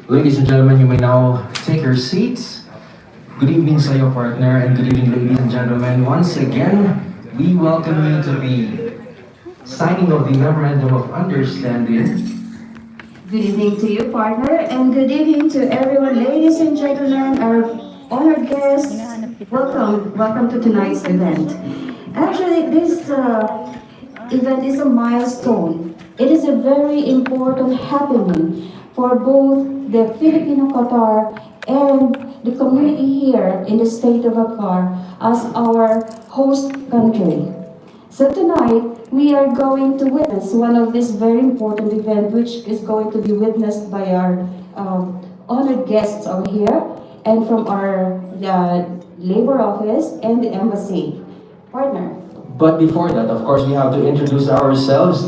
Ladies and gentlemen, you may now take your seats. Good evening sa iyo, partner, and good evening, ladies and gentlemen. Once again, we welcome you to the signing of the Memorandum of Understanding. Good evening to you, partner, and good evening to everyone, ladies and gentlemen, our honored guests. Welcome to tonight's event. Actually, this event is a milestone. It is a very important happening for both the Filipino Qatar and the community here in the state of Qatar as our host country. So tonight, we are going to witness one of this very important event, which is going to be witnessed by our honored guests over here and from our labor office and the embassy. Partner. But before that, of course, we have to introduce ourselves.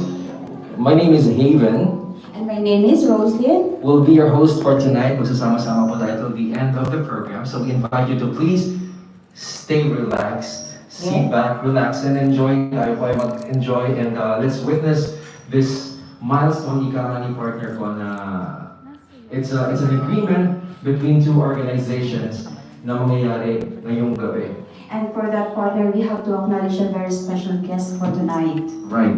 My name is Haven. And my name is Roslyn. We'll be your host for tonight. Magsasama-sama po tayo till the end of the program. So we invite you to please stay relaxed, sit back, relax, and enjoy. Tayo po ay mag-enjoy and let's witness this milestone ika nga ni partner ko na it's an agreement between two organizations na mangyayari ngayong gabi. And for that, partner, we have to acknowledge a very special guest for tonight. Right.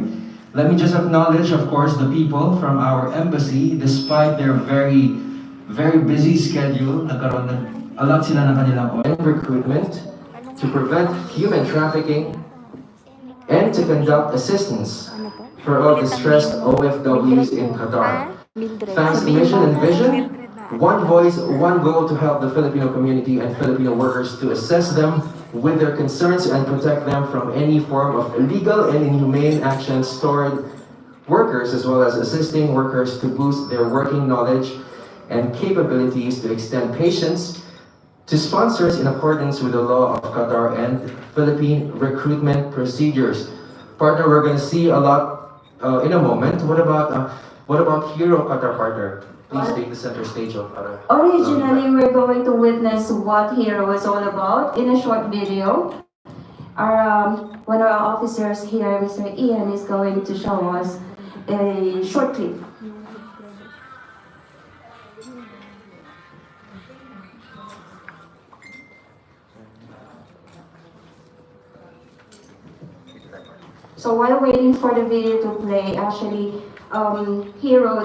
Let me just acknowledge, of course, the people from our embassy. Despite their very, very busy schedule, allot sila ng kanilang own recruitment to prevent human trafficking and to conduct assistance for all distressed OFWs in Qatar. FAM's mission and vision: one voice, one goal to help the Filipino community and Filipino workers to assess them with their concerns and protect them from any form of illegal and inhumane actions toward workers, as well as assisting workers to boost their working knowledge and capabilities, to extend patience to sponsors in accordance with the law of Qatar and Philippine recruitment procedures. Partner, we're going to see a lot in a moment. What about Hero Qatar, partner? Please take the center stage of Qatar. Originally, we're going to witness what Hero is all about in a short video. One of our officers here, Mr. Ian, is going to show us a short clip. So while waiting for the video to play, actually, Hero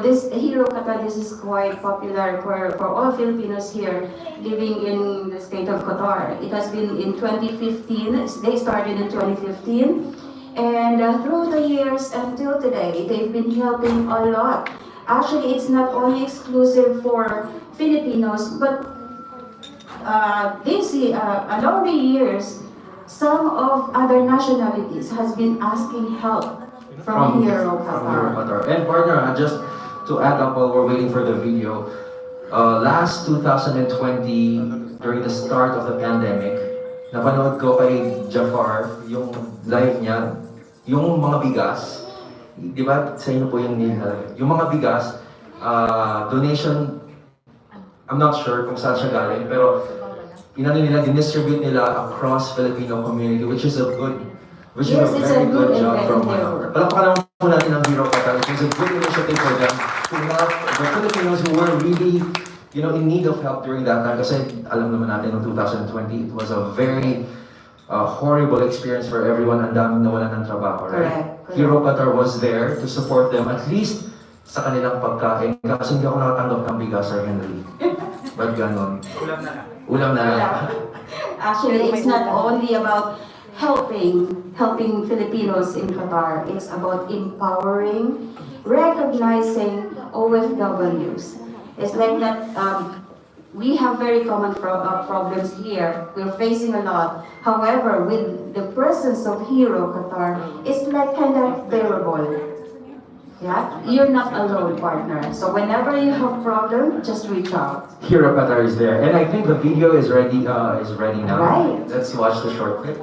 Qatar, this is quite popular for all Filipinos here living in the state of Qatar. It has been in 2015, they started in 2015, and through the years until today, they've been helping a lot. Actually, it's not only exclusive for Filipinos, but along the years, some of other nationalities has been asking help from Hero Qatar. And partner, just to add up while we're waiting for the video, last 2020, during the start of the pandemic, napanood ko kay Jafar, yung live niya, yung mga bigas, di ba sa inyo po yung nilhalag? Yung mga bigas, donation, I'm not sure kung saan siya galing, pero dinistribute nila across Filipino community, which is a very good job from palakpakan naman po natin ang Hero Qatar. It was a good initiative for them to help the Filipinos who were really, in need of help during that time. Kasi alam naman natin, noong 2020, it was a very horrible experience for everyone. Ang daming nawalan ng trabaho, right? Correct. Hero Qatar was there to support them, at least sa kanilang pagkain. Kasi hindi ako nakatanggap ng bigas, Sir Henry. Ba't ganon? Ulam na lang. Actually, it's not only about helping Filipinos in Qatar. It's about empowering, recognizing OFWs. It's like that. We have very common problems here. We're facing a lot. However, with the presence of Hero Qatar, it's like kind of bearable. Yeah, you're not alone, partner. So whenever you have problem, just reach out. Hero Qatar is there, and I think the video is ready. Is ready now. Right. Let's watch the short clip.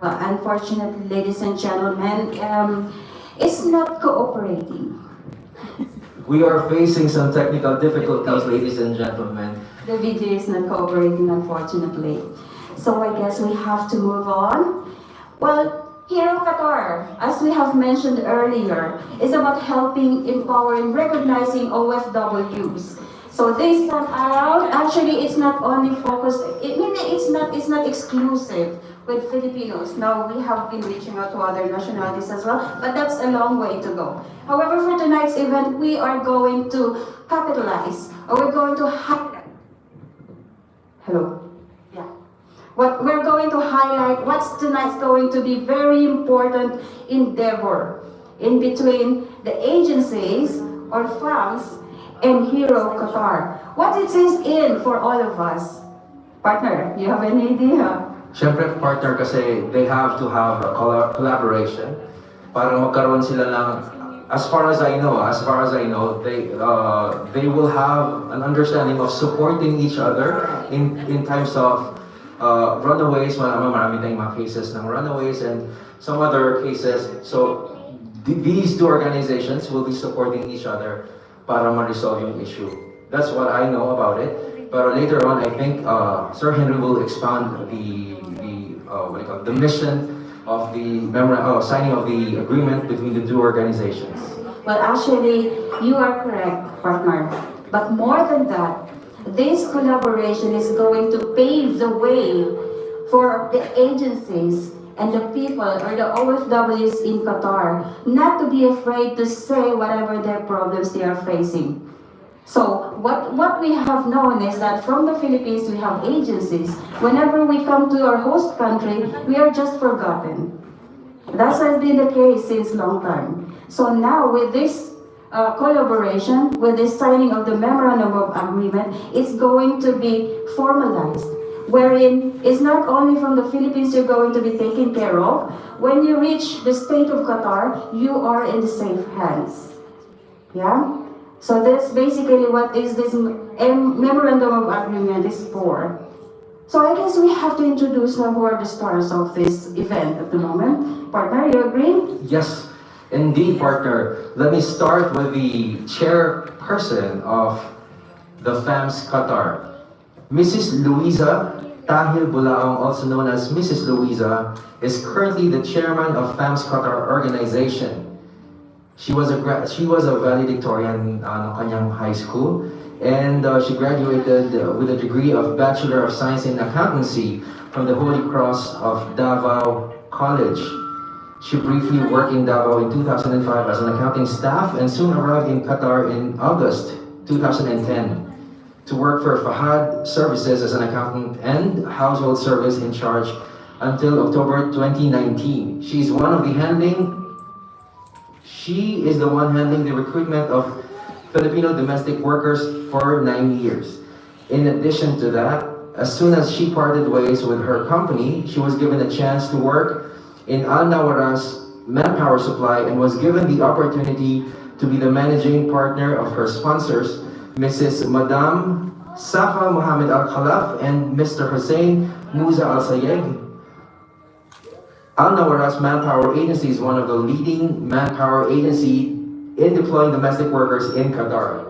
Unfortunately, ladies and gentlemen, it's not cooperating. We are facing some technical difficulties, ladies and gentlemen. The video is not cooperating, unfortunately. So I guess we have to move on. Well, Hero Qatar, as we have mentioned earlier, is about helping, empowering, recognizing OFWs. So this time around, actually, it's not only focused. It's not exclusive with Filipinos. Now we have been reaching out to other nationalities as well, but that's a long way to go. However, for tonight's event, we are going to capitalize, or we're going to highlight. Hello. Yeah. What we're going to highlight, what's tonight's going to be very important endeavor in between the agencies or firms and Hero Qatar. What it is in for all of us. Partner, you have any idea? Siyempre, partner, kasi they have to have a collaboration para magkaroon sila ng, as far as I know, they will have an understanding of supporting each other in times of runaways. Marami tayong mga cases ng runaways and some other cases. So these two organizations will be supporting each other para ma-resolve yung issue. That's what I know about it. But later on, I think Sir Henry will expand the mission of the signing of the agreement between the two organizations. Well, actually, you are correct, partner. But more than that, this collaboration is going to pave the way for the agencies and the people or the OFWs in Qatar not to be afraid to say whatever their problems they are facing. So what we have known is that from the Philippines we have agencies. Whenever we come to our host country, we are just forgotten. That has been the case since long time. So now with this collaboration, with this signing of the Memorandum of Agreement, it's going to be formalized, wherein it's not only from the Philippines you're going to be taken care of. When you reach the state of Qatar, you are in the safe hands. Yeah? So that's basically what is this Memorandum of Agreement is for. So I guess we have to introduce now who are the stars of this event at the moment. Partner, you agree? Yes, indeed, partner. Let me start with the chairperson of the FAMS Qatar. Mrs. Luisa Tahil Bulaong, also known as Mrs. Luisa, is currently the chairman of FAMS Qatar organization. She was a valedictorian ng kanyang high school, and she graduated with a degree of Bachelor of Science in Accountancy from the Holy Cross of Davao College. She briefly worked in Davao in 2005 as an accounting staff and soon arrived in Qatar in August 2010 to work for Fahad Services as an accountant and household service in charge until October 2019. She is the one handling the recruitment of Filipino domestic workers for 9 years. In addition to that, as soon as she parted ways with her company, she was given a chance to work in Al Nawaras Manpower Supply and was given the opportunity to be the managing partner of her sponsors, Mrs. Madam Safa Mohammed Al Khalaf and Mr. Hussein Musa Al Sayeg. Al Nawaras Manpower Agency is one of the leading manpower agency in deploying domestic workers in Qatar.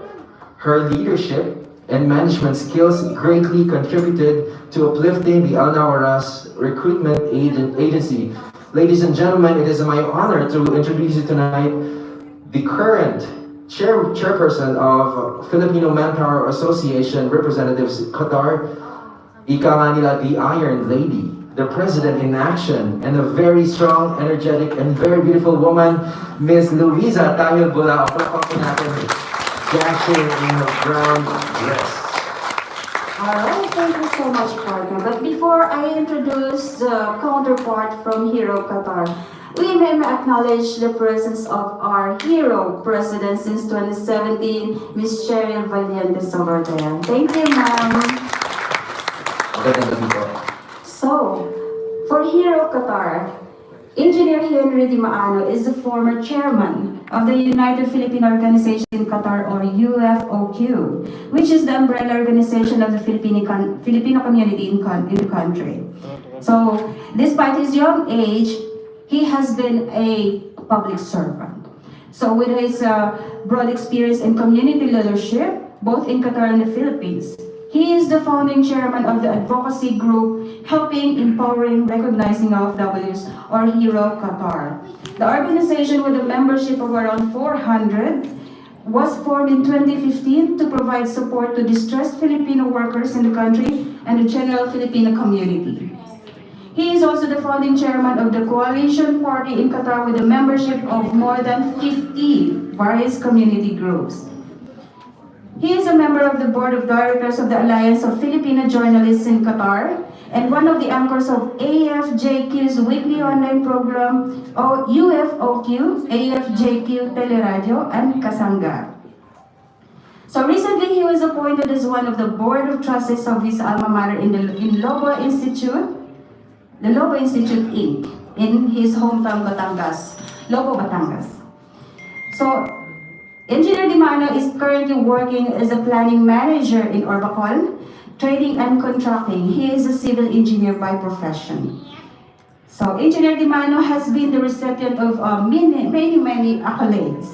Her leadership and management skills greatly contributed to uplifting the Al Nawaras Recruitment Agency. Ladies and gentlemen, it is my honor to introduce you tonight the current chairperson of Filipino Manpower Association Representatives Qatar, ika nga nila, the Iron Lady, the President in action, and a very strong, energetic, and very beautiful woman, Miss Luisa Tahil Bulaong. Pagpapin natin, dashing in her brown dress. Alright, thank you so much, partner. But before I introduce the counterpart from Hero Qatar, we may acknowledge the presence of our Hero President since 2017, Ms. Cheryl Valientes over there. Thank you, ma'am. Magandang gabi po. So, for Hero Qatar, Engineer Henry Di Maano is the former chairman of the United Philippine Organization in Qatar, or UFOQ, which is the umbrella organization of the Filipino community in the country. So, despite his young age, he has been a public servant. So, with his broad experience in community leadership, both in Qatar and the Philippines, he is the founding chairman of the advocacy group helping empowering recognizing OFWs or Hero Qatar. The organization with a membership of around 400 was formed in 2015 to provide support to distressed Filipino workers in the country and the general Filipino community. He is also the founding chairman of the Coalition Party in Qatar with a membership of more than 50 various community groups. He is a member of the board of directors of the Alliance of Filipino Journalists in Qatar and one of the anchors of AFJQ's weekly online program, UFOQ, AFJQ Teleradio, and Kasanga. So recently, he was appointed as one of the board of trustees of his alma mater in Lobo Institute, the Lobo Institute Inc., in his hometown Batangas, Lobo, Batangas. So, Engineer Dimano is currently working as a planning manager in Orbacol, trading and contracting. He is a civil engineer by profession. So, Engineer Dimano has been the recipient of many accolades.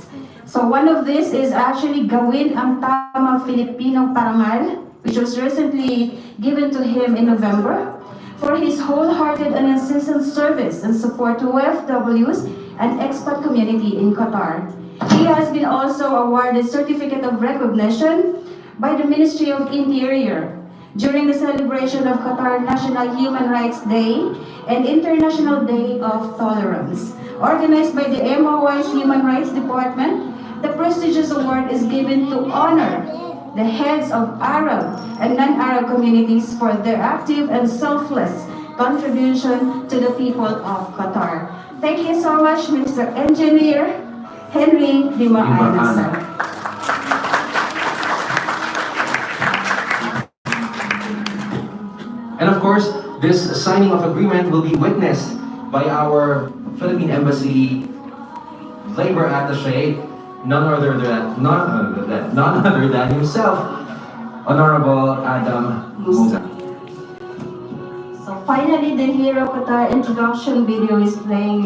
So, one of this is actually Gawin ang Tamang Filipino Parangal, which was recently given to him in November, for his wholehearted and incessant service and support to OFWs and expat community in Qatar. He has been also awarded Certificate of Recognition by the Ministry of Interior during the celebration of Qatar National Human Rights Day and International Day of Tolerance. Organized by the MOI's Human Rights Department, the prestigious award is given to honor the heads of Arab and non-Arab communities for their active and selfless contribution to the people of Qatar. Thank you so much, Mr. Engineer Henry Dimaano. And of course, this signing of agreement will be witnessed by our Philippine Embassy Labor Attaché, none other than himself, Honorable Adam Musa. So finally, the Hero Qatar introduction video is playing.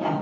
Yeah.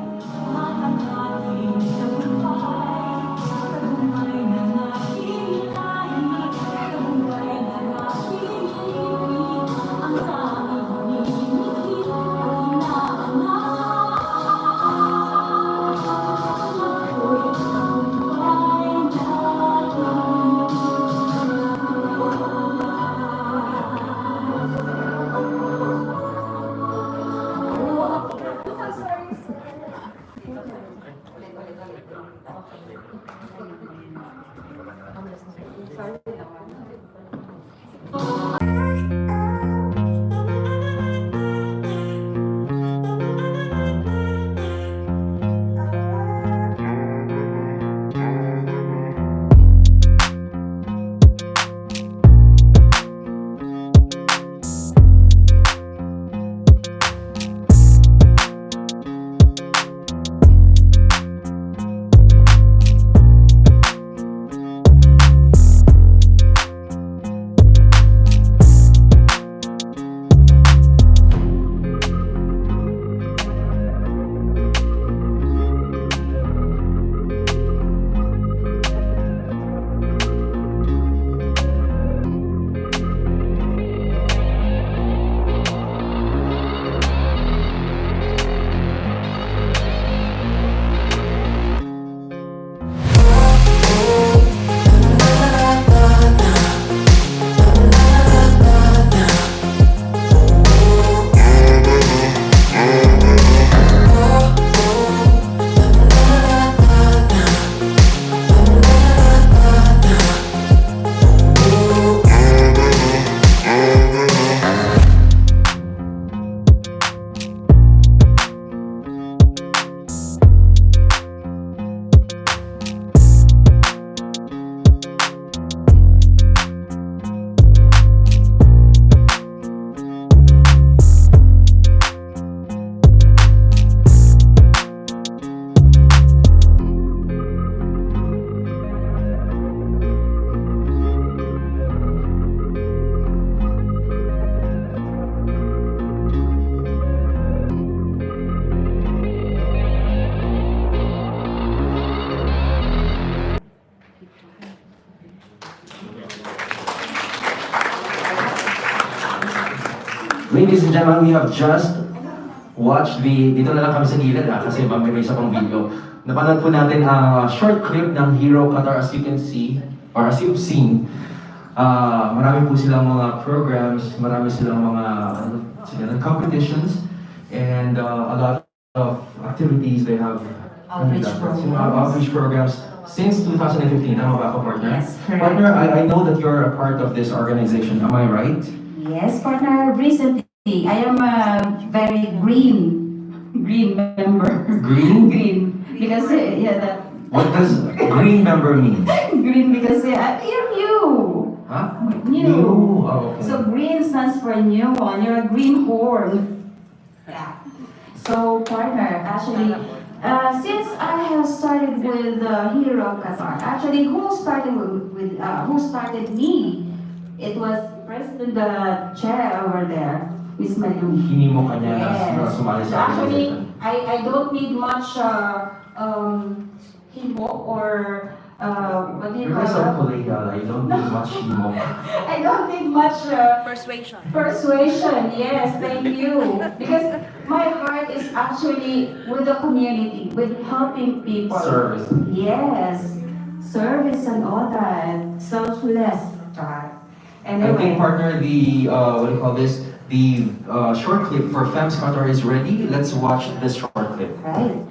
Ladies and gentlemen, we have just watched dito na lang kami sa gilid kasi may isa pang video. Napanood po natin ang short clip ng Hero Qatar as you can see, or as you've seen. Marami po silang mga programs, marami silang mga competitions, and a lot of activities they have. Outreach programs. Outreach programs since 2015. Tama ba ako, partner? Yes, correct. Partner, I know that you're a part of this organization. Am I right? Yes, partner. Recently, I am a very green member. Green? Green. Because, that What does green member mean? green because you're new. Huh? New. Oh, okay. So green stands for new one. You're a greenhorn. Yeah. So partner, actually, since I have started with Hero Qatar, actually, who started me? It was President Chair over there, Miss Malu. Hinimo ka niya na Yes. sumali So sa actually, organization. I don't need much himo or what do you You're call so that? collegial. You don't need much himo. I don't need much Persuasion. persuasion. Yes, thank you. Because my heart is actually with the community, with helping people. Service. Yes, service and all that. Selfless. I think, partner, the what do you call this? The short clip for FEMS Qatar is ready. Let's watch this short clip. Right.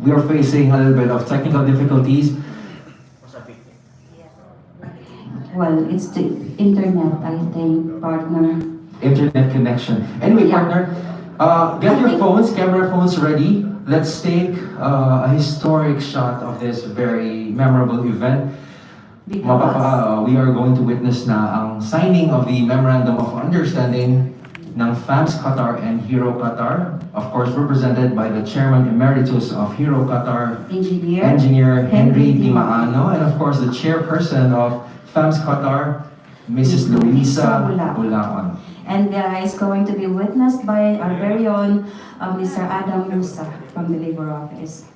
We are facing a little bit of technical difficulties. Well, it's the internet, I think, partner. Internet connection. Anyway, Yeah. partner, get your phones, camera phones ready. Let's take a historic shot of this very memorable event. Because We are going to witness na ang signing of the Memorandum of Understanding ng FAMS Qatar and Hero Qatar, of course represented by the Chairman Emeritus of Hero Qatar, Engineer Henry Di Maano, and of course the Chairperson of FAMS Qatar, Mrs. Luisa Bulacan. And is going to be witnessed by our very own Mr. Adam Musa from the Labor Office.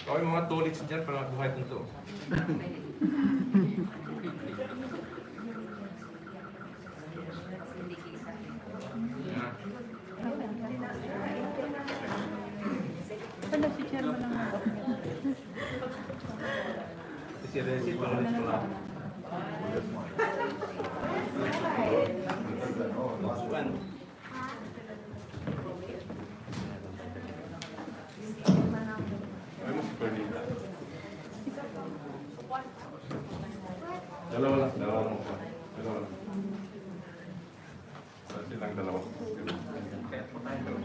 Kami mga tuliks dyan para mabuhay nito. Si Resi, panulit ko lang. Ay mo si Pernita. Dalawa lang mo pa. Dalawa lang. Silang dalawa.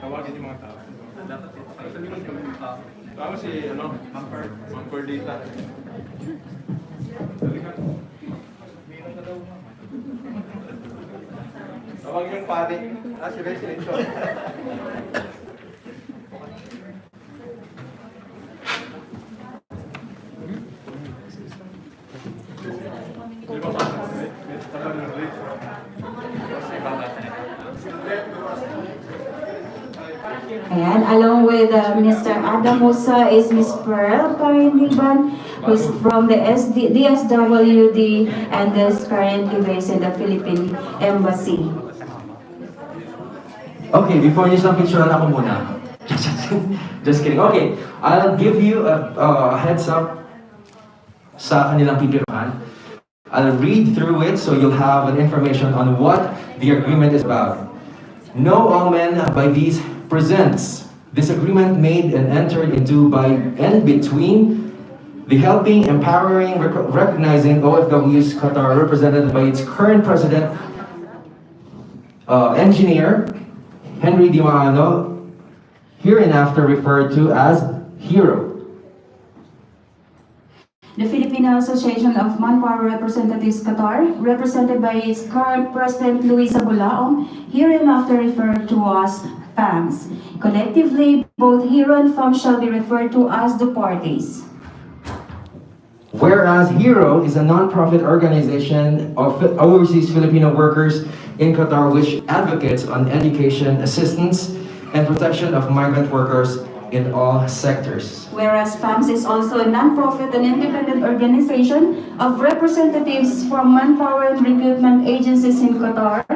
Tawagin yung mga tao. Tama si, Ma'am Perdita. Halika. Tawagin yung pari. Si Resident Sean. Ayan, along with Mr. Adam Musa is Ms. Pearl Parindiban, who's from the DSWD and is currently based in the Philippine Embassy. Okay, before you start picturean ako muna. Just kidding. Okay, I'll give you a heads up sa kanilang pipirmahan. I'll read through it so you'll have an information on what the agreement is about. Know all men by these presents this agreement made and entered into by and between the helping, empowering, recognizing OFWs Qatar represented by its current president, engineer Henry Di Maano, hereinafter referred to as HERO. The Filipino Association of Manpower Representatives Qatar, represented by its current president Luisa Bulaong, hereinafter referred to as FAMS. Collectively, both HERO and FAMS shall be referred to as the parties. Whereas HERO is a non-profit organization of overseas Filipino workers in Qatar which advocates on education, assistance, and protection of migrant workers in all sectors. Whereas FAMS is also a non-profit and independent organization of representatives from manpower and recruitment agencies in Qatar,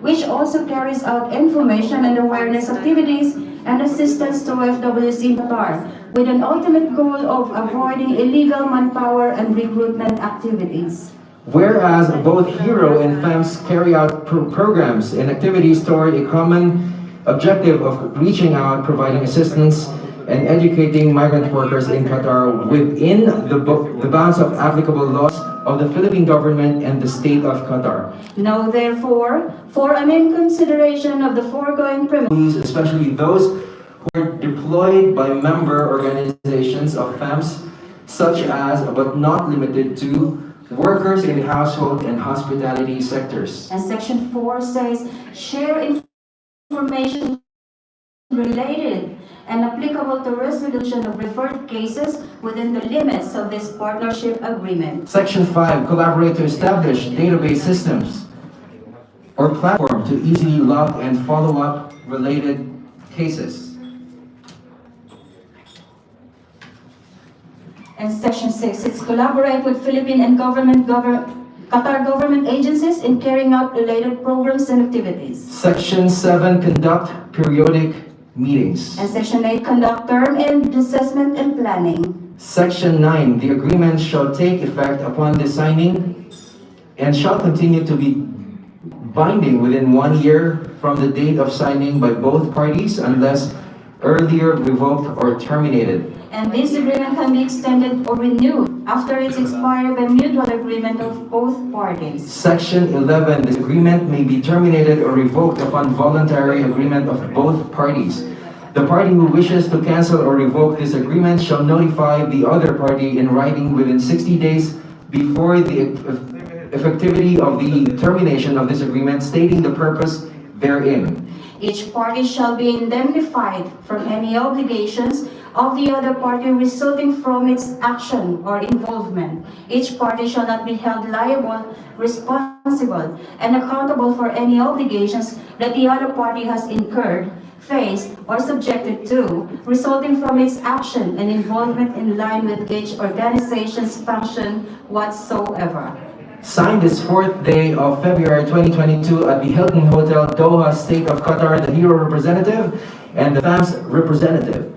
which also carries out information and awareness activities and assistance to FWs in Qatar, with an ultimate goal of avoiding illegal manpower and recruitment activities. Whereas both HERO and FAMS carry out programs and activities toward a common objective of reaching out, providing assistance, and educating migrant workers in Qatar within the bounds of applicable laws of the Philippine government and the state of Qatar. Now, therefore, for an in consideration of the foregoing premises, Especially those who are deployed by member organizations of FAMS, such as, but not limited to, workers in household and hospitality sectors. and Section 4 says, share information related and applicable to resolution of referred cases within the limits of this partnership agreement. Section 5, collaborate to establish database systems or platform to easily log and follow up related cases. And Section 6, it's collaborate with Philippine and Qatar government agencies in carrying out related programs and activities. Section 7, conduct periodic meetings. And Section 8, conduct term and assessment and planning. Section 9, the agreement shall take effect upon the signing and shall continue to be binding within 1 year from the date of signing by both parties unless earlier revoked or terminated. And this agreement can be extended or renewed after its expiry by mutual agreement of both parties. Section 11, this agreement may be terminated or revoked upon voluntary agreement of both parties. The party who wishes to cancel or revoke this agreement shall notify the other party in writing within 60 days before the effectivity of the termination of this agreement, stating the purpose therein. Each party shall be indemnified from any obligations of the other party resulting from its action or involvement. Each party shall not be held liable, responsible, and accountable for any obligations that the other party has incurred, faced, or subjected to, resulting from its action and involvement in line with each organization's function whatsoever. Signed this 4th day of February 2022 at the Hilton Hotel, Doha, State of Qatar, the HERO representative and the FAMS representative.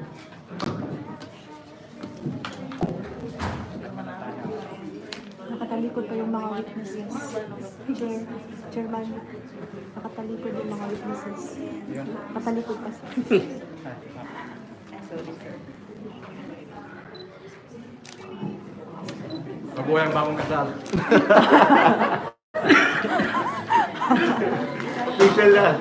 Nakatalikod pa yung mga witnesses. Chairman, nakatalikod yung mga witnesses. Nakatalikod pa siya. Mabuhay ang bagong kasal. Official na.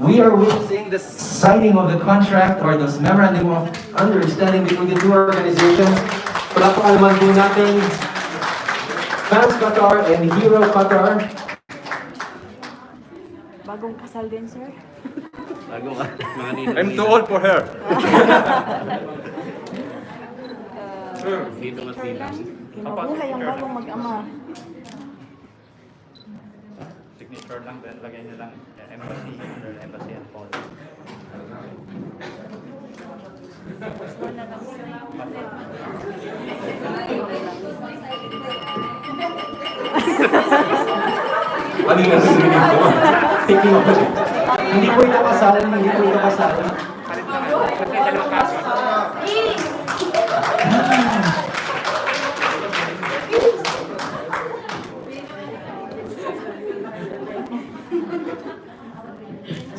We are witnessing the signing of the contract or the memorandum of understanding between the two organizations. Palakpakan naman po natin FAMS Qatar and HERO Qatar. Bagong kasal din, sir. I'm too old for her. Chairman, mabuhay ang bagong mag-ama. signature lang, then lagay nyo lang embassy, under embassy and Paul. Ano yung nasinig ko? Thinking of it. Hindi po ito kasal, hindi po ito kasal.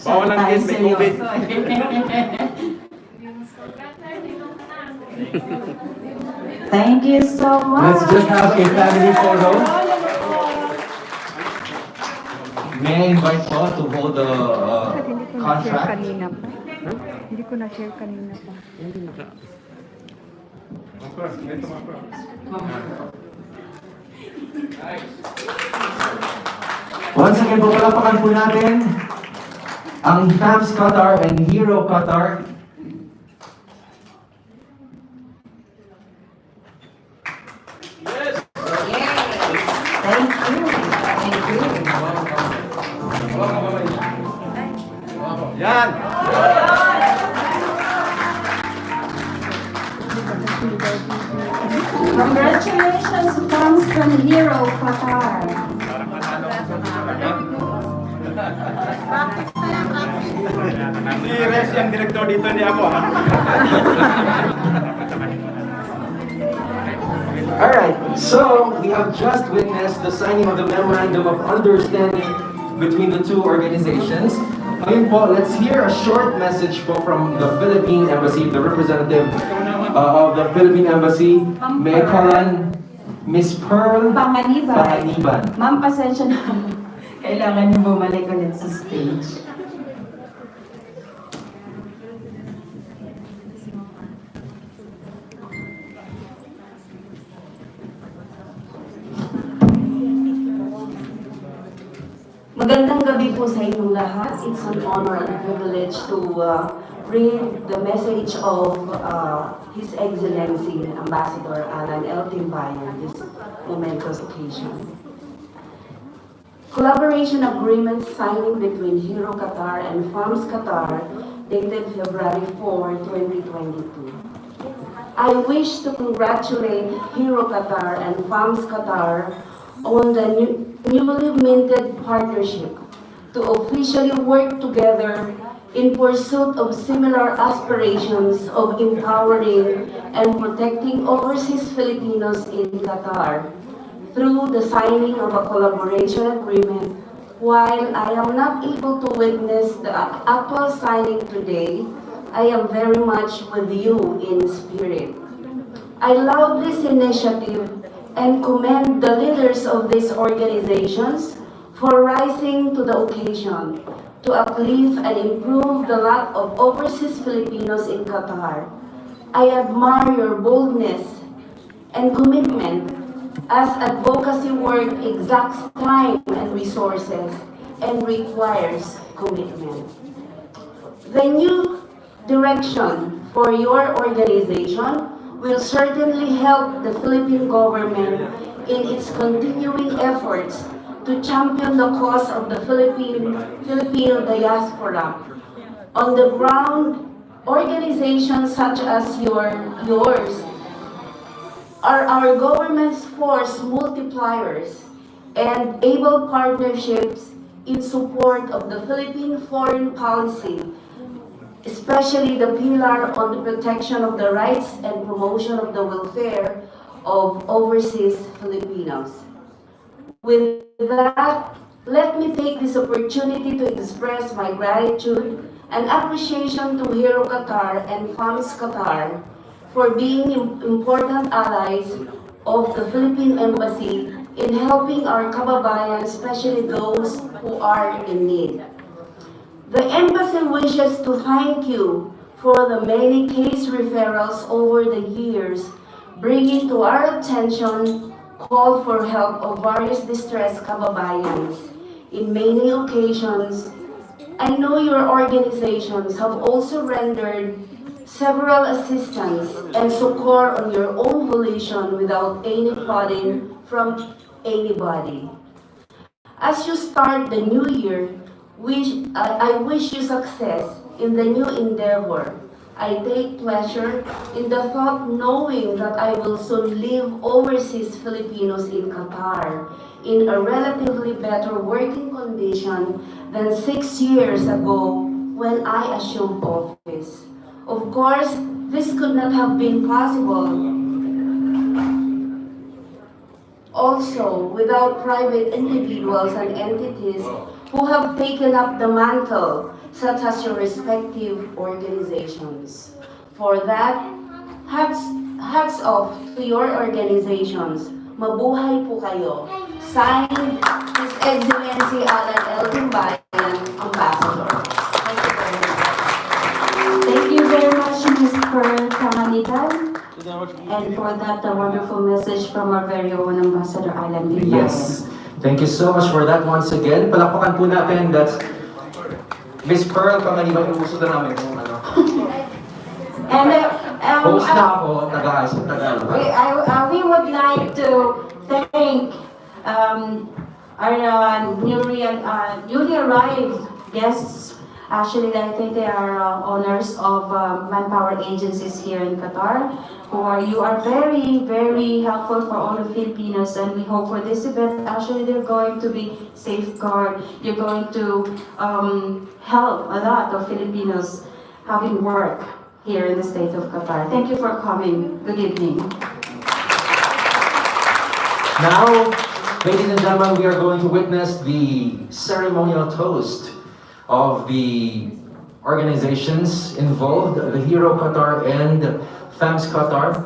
Bawal ang gate, may COVID. Thank you so much. Let's just have a family photo. May I invite po to hold the Hindi ko na-share contract? kanina pa. Hindi ko na-share kanina pa. Once again, pagpalapakan po natin ang FAMS Qatar and Hero Qatar. Thank you. Thank you. Yan! Congratulations, comes from Hero Qatar. Si Res yung director dito, hindi ako ha. Alright, so we have just witnessed the signing of the Memorandum of Understanding between the two organizations. Ngayon po, let's hear a short message po from the Philippine Embassy, the representative of the Philippine Embassy. May I call on Miss Pearl Panganiban. Panganiban. Ma'am, pasensya na. Kailangan niyo bumalik ulit sa stage. Magandang gabi po sa inyong lahat. It's an honor and privilege to bring the message of His Excellency Ambassador Alan L. Timbayan this momentous occasion. Collaboration agreement signing between Hero Qatar and FAMS Qatar dated February 4, 2022. I wish to congratulate Hero Qatar and FAMS Qatar on the newly minted partnership to officially work together in pursuit of similar aspirations of empowering and protecting overseas Filipinos in Qatar through the signing of a collaboration agreement. While I am not able to witness the actual signing today, I am very much with you in spirit. I love this initiative and commend the leaders of these organizations for rising to the occasion to uplift and improve the lot of overseas Filipinos in Qatar. I admire your boldness and commitment as advocacy work exacts time and resources and requires commitment. The new direction for your organization will certainly help the Philippine government in its continuing efforts to champion the cause of the Filipino diaspora. On the ground, organizations such as yours are our government's force multipliers and able partnerships in support of the Philippine foreign policy, especially the pillar on the protection of the rights and promotion of the welfare of overseas Filipinos. With that, let me take this opportunity to express my gratitude and appreciation to Hero Qatar and FAMS Qatar for being important allies of the Philippine Embassy in helping our kababayan, especially those who are in need. The Embassy wishes to thank you for the many case referrals over the years, bringing to our attention call for help of various distressed kababayans. In many occasions, I know your organizations have also rendered several assistance and support on your own volition without any prodding from anybody. As you start the new year, I wish you success in the new endeavor. I take pleasure in the thought knowing that I will soon live overseas Filipinos in Qatar in a relatively better working condition than 6 years ago when I assumed office. Of course, this could not have been possible also without private individuals and entities who have taken up the mantle, such as your respective organizations. For that, hats off to your organizations. Mabuhay po kayo. Signed, His Excellency Alan L. Timbayan, Ambassador. Thank you very much, Mr. Kamanitan. And for that wonderful message from our very own Ambassador Alan Timbayan. Yes. Thank you so much for that once again. Palakpakan po natin. That's Miss Pearl Pangaliban. Uso na namin kung ano. And Host na ako, taga-ayos ng Tagalog. we would like to thank our newly arrived guests. Actually, I think they are owners of manpower agencies here in Qatar. You are very, very helpful for all the Filipinos, and we hope for this event, actually they're going to be safeguard. You're going to help a lot of Filipinos having work here in the state of Qatar. Thank you for coming. Good evening. Now, ladies and gentlemen, we are going to witness the ceremonial toast of the organizations involved, the Hero Qatar and FAMS Qatar.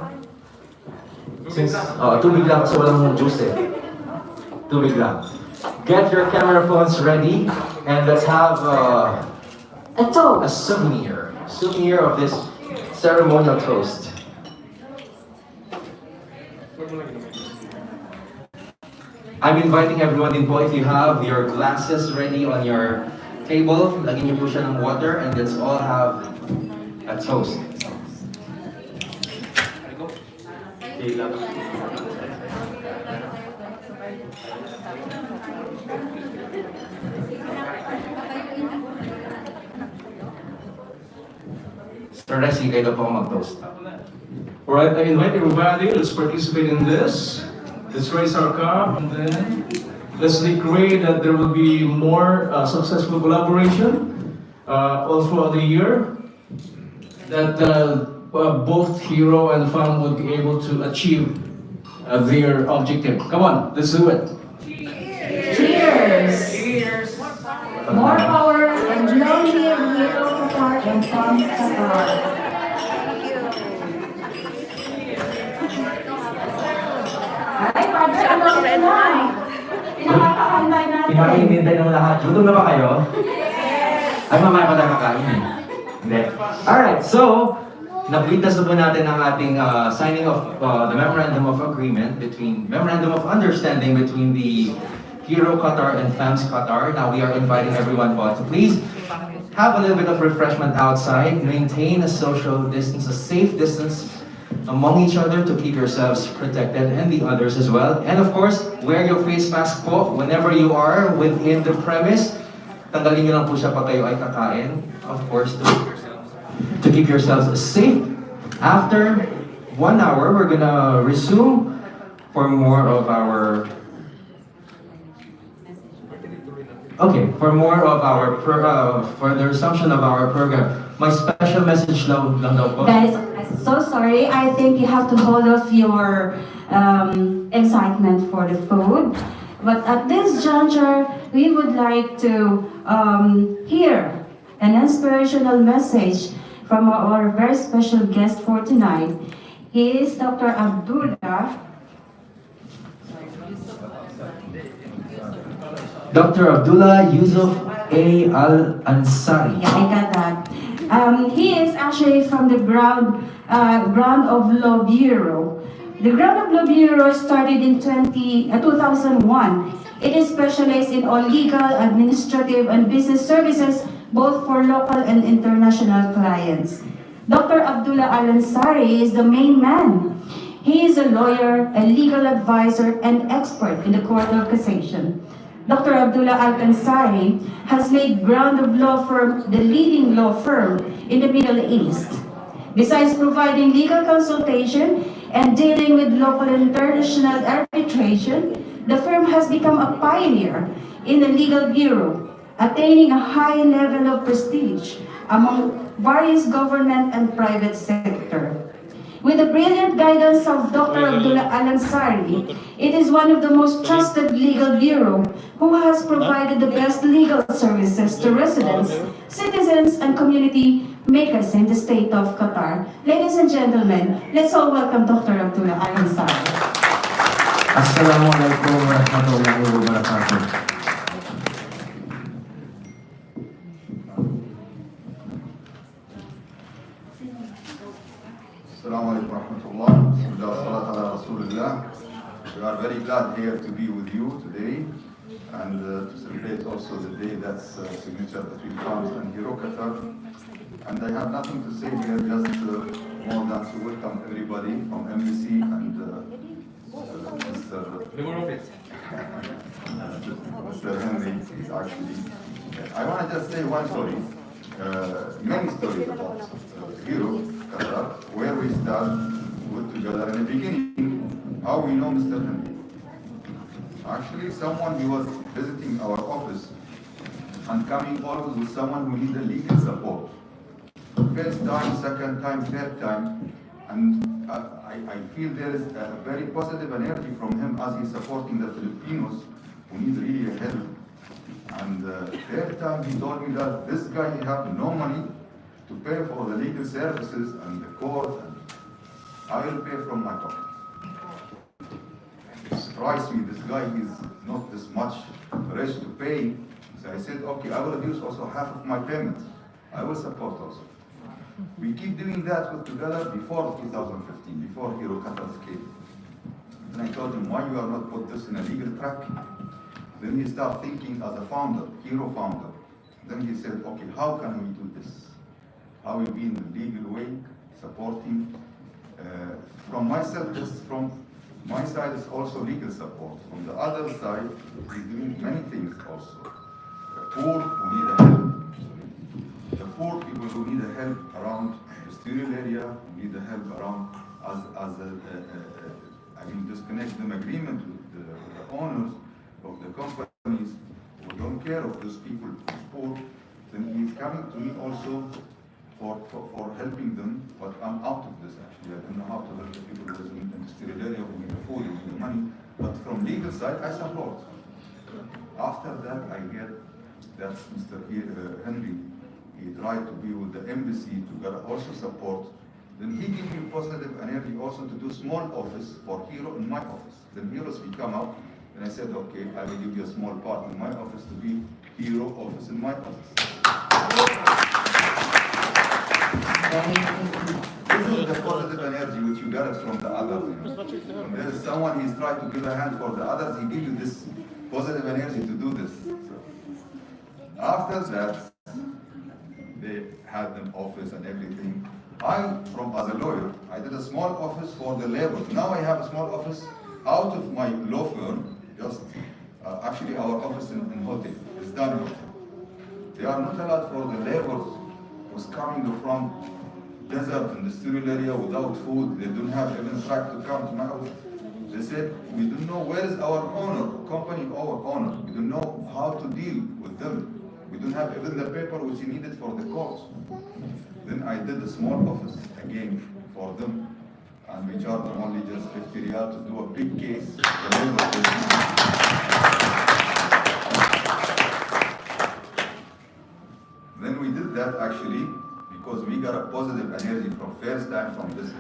Since, tubig lang kasi walang juice eh. Tubig lang. Get your camera phones ready and let's have a souvenir of this ceremonial toast. I'm inviting everyone din po, if you have your glasses ready on your table, lagyan niyo po siya ng water and let's all have a toast. Sir Resi, kayo po mag-toast. Alright, I invite everybody, let's participate in this. Let's raise our cup and then let's decree that there will be more successful collaboration all throughout the year. That both Hero and FAM would be able to achieve their objective. Come on, let's do it. Cheers! More power and long live Hero Qatar and FAMS Qatar. Ay, Father, ano na? Pinakakahanday natin. Pinakainintay ng lahat. Gutom na ba kayo? Ay, mamaya pa tayo kakain eh. Hindi. Alright, so, nag-witness na po natin ang ating signing of the Memorandum of Memorandum of Understanding between the Hero Qatar and FAMS Qatar. Now we are inviting everyone po to please have a little bit of refreshment outside, maintain a social distance, a safe distance among each other to keep yourselves protected and the others as well. And of course, wear your face mask po whenever you are within the premise. Tanggalin nyo lang po siya pag kayo ay kakain. Of course, to keep yourselves safe. After 1 hour, we're gonna resume for more of our for the resumption of our program. My special message lang daw po. Guys, I'm so sorry. I think you have to hold off your excitement for the food. But at this juncture, we would like to hear an inspirational message from our very special guest for tonight. He is Dr. Abdullah. Dr. Abdullah Yusuf A. Al-Ansari. Yeah, I got that. He is actually from the ground of Law Bureau. The ground of Law Bureau started in 2001. It is specialized in all legal, administrative, and business services, both for local and international clients. Dr. Abdullah Al-Ansari is the main man. He is a lawyer, a legal advisor, and expert in the Court of Cassation. Dr. Abdullah Al-Ansari has made ground of law firm the leading law firm in the Middle East. Besides providing legal consultation and dealing with local and international arbitration, the firm has become a pioneer in the legal bureau, attaining a high level of prestige among various government and private sector. With the brilliant guidance of Dr. Abdullah Al-Ansari, it is one of the most trusted legal bureau who has provided the best legal services to residents, citizens, and community makers in the state of Qatar. Ladies and gentlemen, let's all welcome Dr. Abdullah Al-Ansari. Assalamualaikum warahmatullahi wabarakatuh. Assalamu alaikum warahmatullah. Bismillah, salatu ala Rasulullah. We are very glad here to be with you today and to celebrate also the day that's signature between France and Hero Qatar. And I have nothing to say here, just more than to welcome everybody from embassy and Mr. Henry is actually. I want to just say one story, many stories about Hero Qatar, where we start with together in the beginning, how we know Mr. Henry. Actually, someone who was visiting our office and coming always with someone who needed legal support. First time, second time, third time, and I feel there is a very positive energy from him as he's supporting the Filipinos who need really help. And third time he told me that this guy he have no money to pay for the legal services and the court, and I will pay from my pocket. It surprised me, this guy is not this much rich to pay. So I said, okay, I will reduce also half of my payment. I will support also. We keep doing that with together before 2015, before Hero Qatar came. Then I told him, why you are not put this in a legal track? Then he started thinking as a founder, Hero founder. Then he said, okay, how can we do this? How will be in the legal way, supporting. From myself, just from my side is also legal support. From the other side, he's doing many things also. The poor who need help. The poor people who need help around the industrial area, who need help around disconnect them agreement with the owners of the companies who don't care of those people poor. Then he's coming to me also for helping them, but I'm out of this actually. I don't know how to help the people who live in the industrial area, who need the food, who need the money. But from legal side, I support. After that, I get that Mr. Henry, he tried to be with the embassy to get also support. Then he gave me positive energy also to do small office for Hero in my office. Then Heroes we come out, and I said, okay, I will give you a small part in my office to be Hero office in my office. This is the positive energy which you got from the others. When there is someone he's trying to give a hand for the others, he gives you this positive energy to do this. So, after that, they had an office and everything. As a lawyer, I did a small office for the labor. Now I have a small office out of my law firm, just actually our office in hotel, is done hotel. They are not allowed for the laborers who's coming from desert industrial area without food. They don't have even track to come to my office. They said, we don't know where is our owner, company our owner. We don't know how to deal with them. We don't have even the paper which is needed for the courts. Then I did a small office again for them, and we charged them only just 50 riyal to do a big case. Then we did that actually because we got a positive energy from first time from this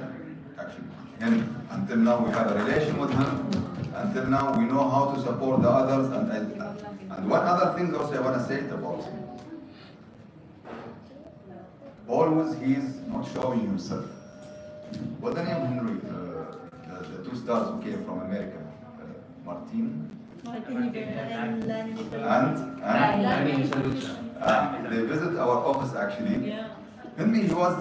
actually. And until now we have a relation with him. Until now we know how to support the others. And one other thing also I want to say about him. Always he's not showing himself. What's the name of Henry? The two stars who came from America, Martin and they visit our office actually. Henry, he was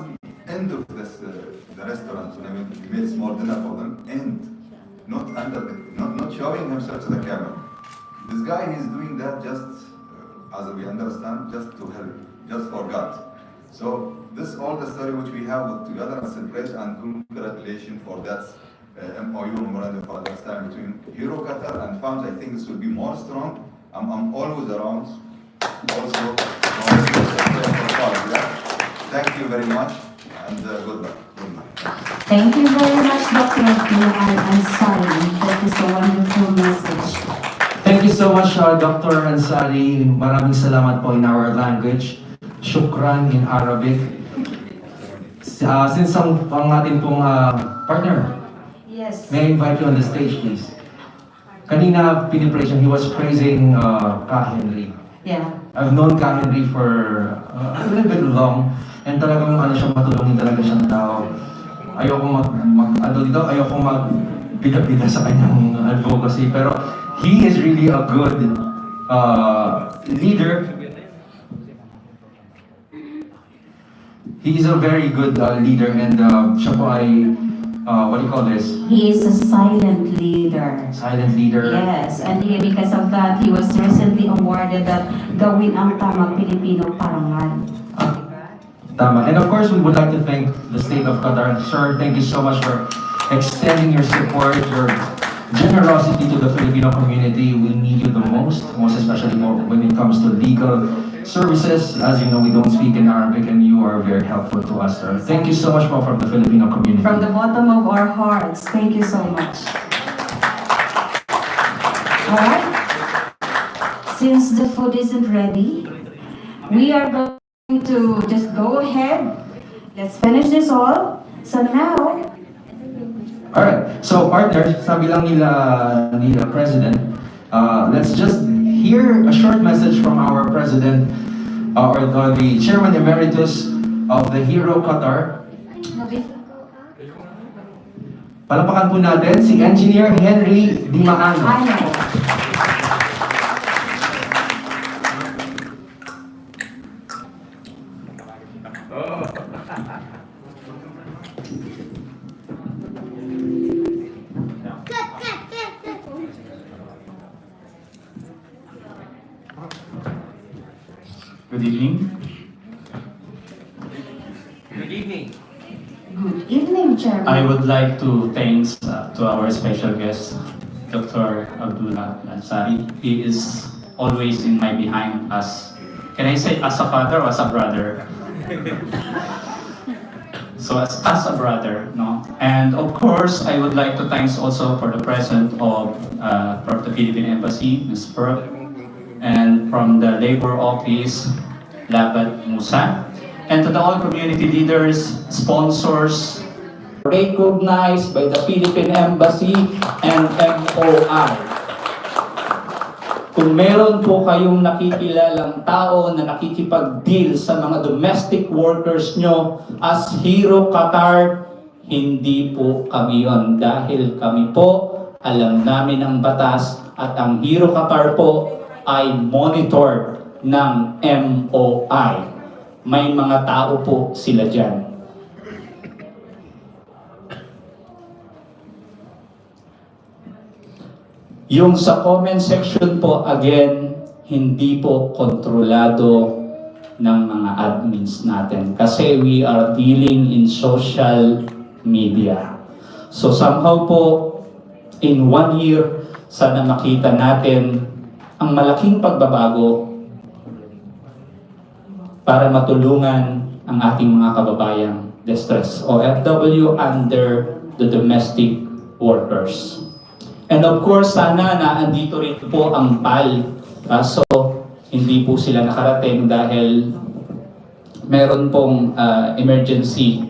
end of this the restaurant when we made small dinner for them, and not showing himself to the camera. This guy, he's doing that just, as we understand, just to help, just for God. So this all the story which we have together and celebrate and congratulations for that MOU memorandum for understanding between Hero Qatar and FAMS. I think this will be more strong. I'm always around. Also, thank you very much and good luck. Good luck. Thank you very much, Dr. Abdullah Ansari. That is a wonderful message. Thank you so much, Dr. Ansari. Maraming salamat po in our language. Shukran in Arabic. Since ang ating pong partner, Yes. may I invite you on the stage, please? Kanina, pinipraise he was praising Ka Henry. Yeah. I've known Ka Henry for a little bit long, and talagang ano siya, matulungin talaga siyang tao. Ayoko ayoko magbida-bida sa kanyang advocacy, pero he is really a good leader. He is a very good leader, and siya po ay, what do you call this? He is a silent leader. Silent leader. Yes, and because of that, he was recently awarded the Gawin ang Tamang Pilipino Parangal. Tama. And of course, we would like to thank the state of Qatar. Sir, thank you so much for extending your support, your generosity to the Filipino community. We need you the most especially when it comes to legal services. As you know, we don't speak in Arabic, and you are very helpful to us, sir. Thank you so much po from the Filipino community. From the bottom of our hearts, thank you so much. Alright? Since the food isn't ready, we are going to just go ahead. Let's finish this all. So now, Alright, so partner, sabi lang nila President, let's just hear a short message from our President, or the Chairman Emeritus of the Hero Qatar. Palapakan po natin si Engineer Henry Dimaano. I know. Good evening. Good evening. Good evening, Chairman. I would like to thanks to our special guest, Dr. Abdullah Ansari. He is always in my behind as, can I say as a father or as a brother? So as a brother, no? And of course, I would like to thanks also for the presence of from the Philippine Embassy, Ms. Pearl, and from the Labor Office, Labat Musa, and to the all community leaders, sponsors, recognized by the Philippine Embassy and MOI. Kung meron po kayong nakikilalang tao na nakikipag-deal sa mga domestic workers nyo as Hero Qatar, hindi po kami yun. Dahil kami po, alam namin ang batas at ang Hero Qatar po ay monitored ng MOI. May mga tao po sila dyan. Yung sa comment section po, again, hindi po kontrolado ng mga admins natin kasi we are dealing in social media. So somehow po, in 1 year, sana makita natin ang malaking pagbabago para matulungan ang ating mga kababayang distress OFW under the domestic workers. And of course, sana na andito rin po ang PAL. So, hindi po sila nakarating dahil meron pong emergency.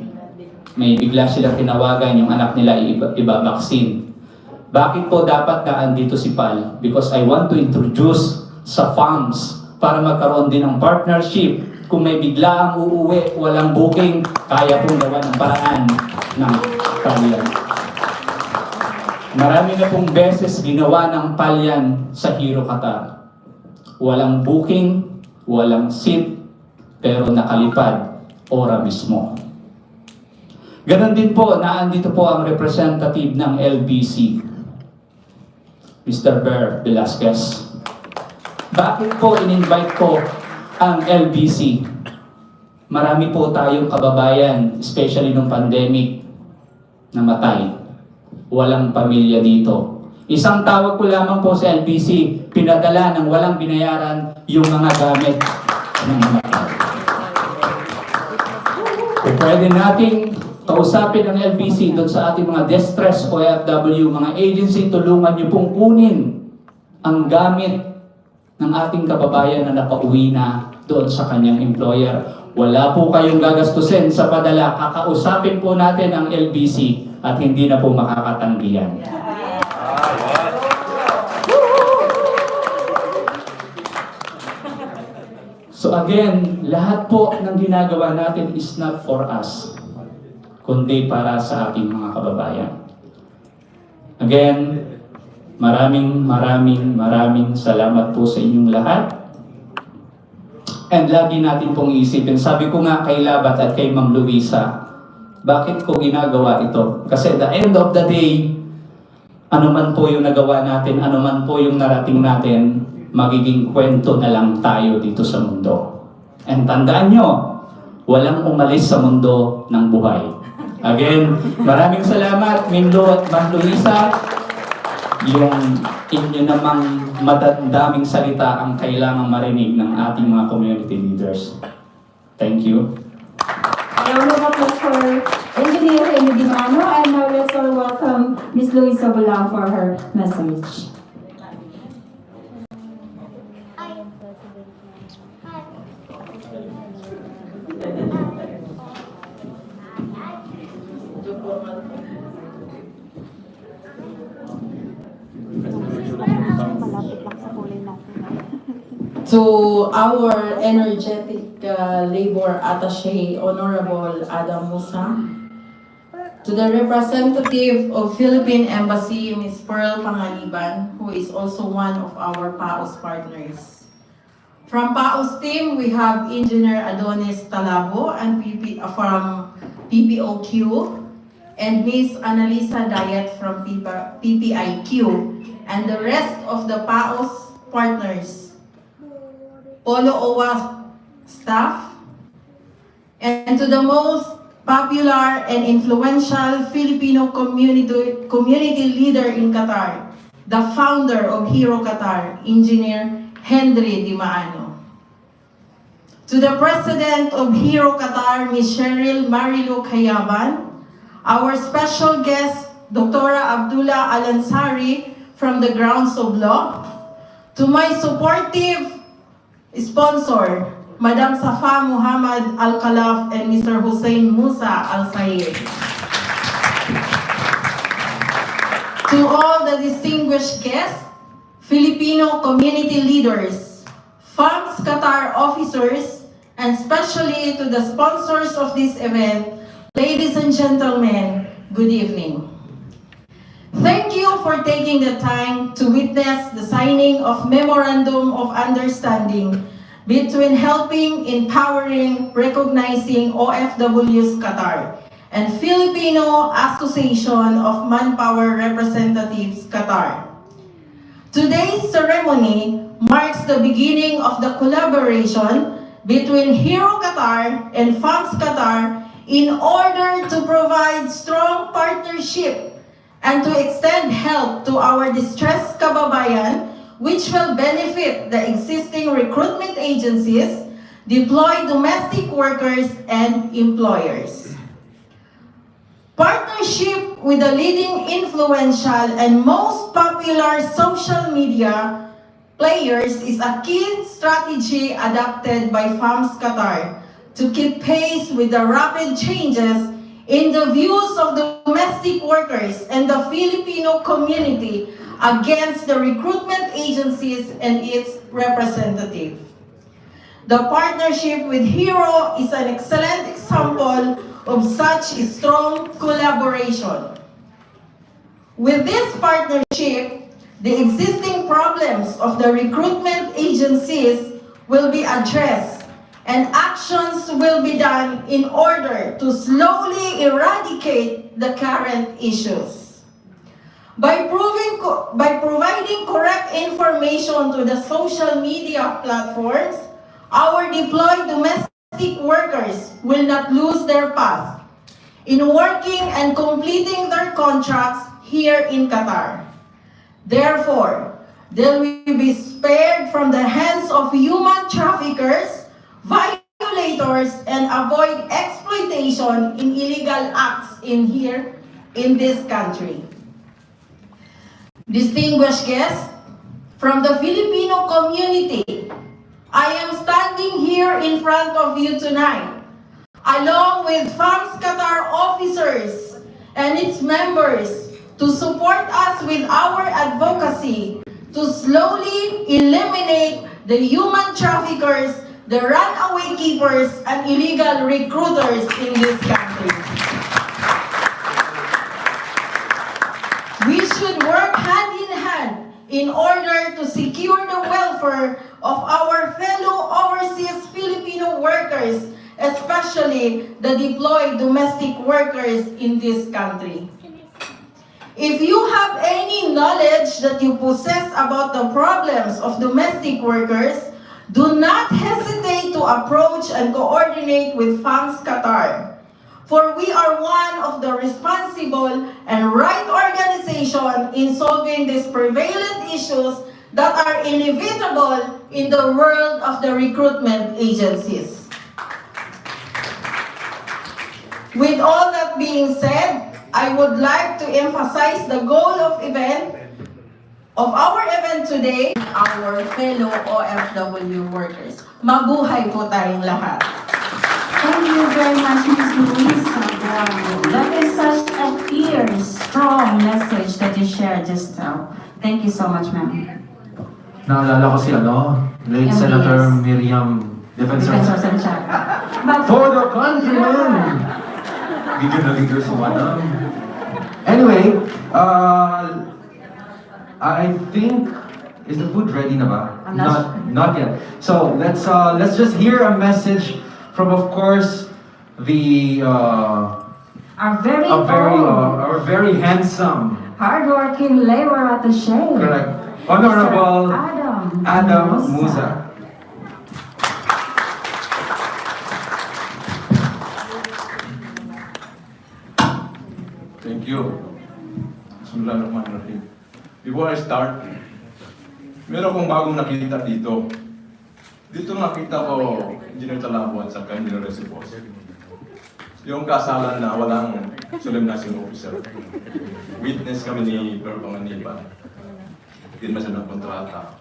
May bigla silang tinawagan yung anak nila iba-vaccine. Bakit po dapat na andito si PAL? Because I want to introduce sa FAMS para magkaroon din ng partnership. Kung may bigla ang uuwi, walang booking, kaya pong gawa ng paraan ng PAL. Marami na pong beses ginawa ng palyan sa Hero Qatar. Walang booking, walang seat, pero nakalipad, ora mismo. Ganon din po, naandito po ang representative ng LBC, Mr. Ber Velasquez. Bakit po in-invite ko ang LBC? Marami po tayong kababayan, especially nung pandemic, namatay. Walang pamilya dito. Isang tawag ko lamang po sa LBC, pinadala ng walang binayaran yung mga gamit ng namatay. Kung pwede nating kausapin ang LBC doon sa ating mga distress OFW, mga agency, tulungan niyo pong kunin ang gamit ng ating kababayan na napauwi na doon sa kanyang employer. Wala po kayong gagastusin sa padala. Kakausapin po natin ang LBC at hindi na po makakatanggihan. So again, lahat po ng ginagawa natin is not for us, kundi para sa ating mga kababayan. Again, maraming salamat po sa inyong lahat. And lagi natin pong iisipin, sabi ko nga kay Labat at kay Ma'am Luisa, bakit ko ginagawa ito? Kasi at the end of the day, ano man po yung nagawa natin, ano man po yung narating natin, magiging kwento na lang tayo dito sa mundo. And tandaan nyo, walang umalis sa mundo ng buhay. Again, maraming salamat, Minlo at Ma'am Luisa. Yung inyo namang madaming salita ang kailangang marinig ng ating mga community leaders. Thank you. Round of applause for Engineer Henry Dimano, and now let's all welcome Ms. Luisa Bulang for her message. Malapit lang sa kulay natin. To our energetic labor attaché, Honorable Adam Musa. To the representative of Philippine Embassy, Ms. Pearl Pangaliban, who is also one of our PAOS partners. From PAOS team, we have Engineer Adonis Talabo and from PPOQ, and Ms. Annalisa Dayat from PPIQ, and the rest of the PAOS partners, Polo OWA staff, and to the most popular and influential Filipino community leader in Qatar, the founder of Hero Qatar, Engineer Henry Dimaano. To the president of Hero Qatar, Ms. Cheryl Marilu Kayaban, our special guest, Dr. Abdullah Alansari from the Grounds of Law, to my supportive sponsor, Madam Safa Muhammad Al-Khalaf and Mr. Hussein Musa Al-Sayed. To all the distinguished guests, Filipino community leaders, FAMS Qatar officers, and especially to the sponsors of this event, ladies and gentlemen, good evening. Thank you for taking the time to witness the signing of Memorandum of Understanding between helping, empowering, recognizing OFWs Qatar and Filipino Association of Manpower Representatives Qatar. Today's ceremony marks the beginning of the collaboration between Hero Qatar and FAMS Qatar in order to provide strong partnership and to extend help to our distressed kababayan, which will benefit the existing recruitment agencies, deploy domestic workers, and employers. Partnership with the leading influential and most popular social media players is a key strategy adopted by FAMS Qatar to keep pace with the rapid changes in the views of the domestic workers and the Filipino community against the recruitment agencies and its representatives. The partnership with Hero is an excellent example of such strong collaboration. With this partnership, the existing problems of the recruitment agencies will be addressed and actions will be done in order to slowly eradicate the current issues. By providing correct information to the social media platforms, our deployed domestic workers will not lose their path in working and completing their contracts here in Qatar. Therefore, they will be spared from the hands of human traffickers, violators, and avoid exploitation in illegal acts in this country. Distinguished guests from the Filipino community, I am standing here in front of you tonight, along with FAMS Qatar officers and its members to support us with our advocacy to slowly eliminate the human traffickers, the runaway keepers, and illegal recruiters in this country. We should work hand in hand in order to secure the welfare of our fellow overseas Filipino workers, especially the deployed domestic workers in this country. If you have any knowledge that you possess about the problems of domestic workers, do not hesitate to approach and coordinate with FAMS Qatar. For we are one of the responsible and right organization in solving these prevalent issues that are inevitable in the world of the recruitment agencies. With all that being said, I would like to emphasize the goal of our event today, our fellow OFW workers. Mabuhay po tayong lahat. Thank you very much, Ms. Luisa. Wow. That is such a fierce, strong message that you shared just now. Thank you so much, ma'am. Naalala ko si late MBS. Senator Miriam Defensor. Defensor Sanchak. But For the countrymen! Bigyan na bigyan sa madam. Anyway, I think, is the food ready na ba? I'm not Not yet. So let's just hear a message from, of course, the our very our very handsome, hardworking labor attaché. correct, Honorable Mr. Adam Musa. Thank you. Bismillahirrahmanirrahim. Before I start, meron akong bagong nakita dito. Dito nakita ko Engineer Talabuan sa Camino Recipos. Yung kasalan na walang solemnizing officer. Witness kami ni Per Panganiban. Pinma siya ng kontrata.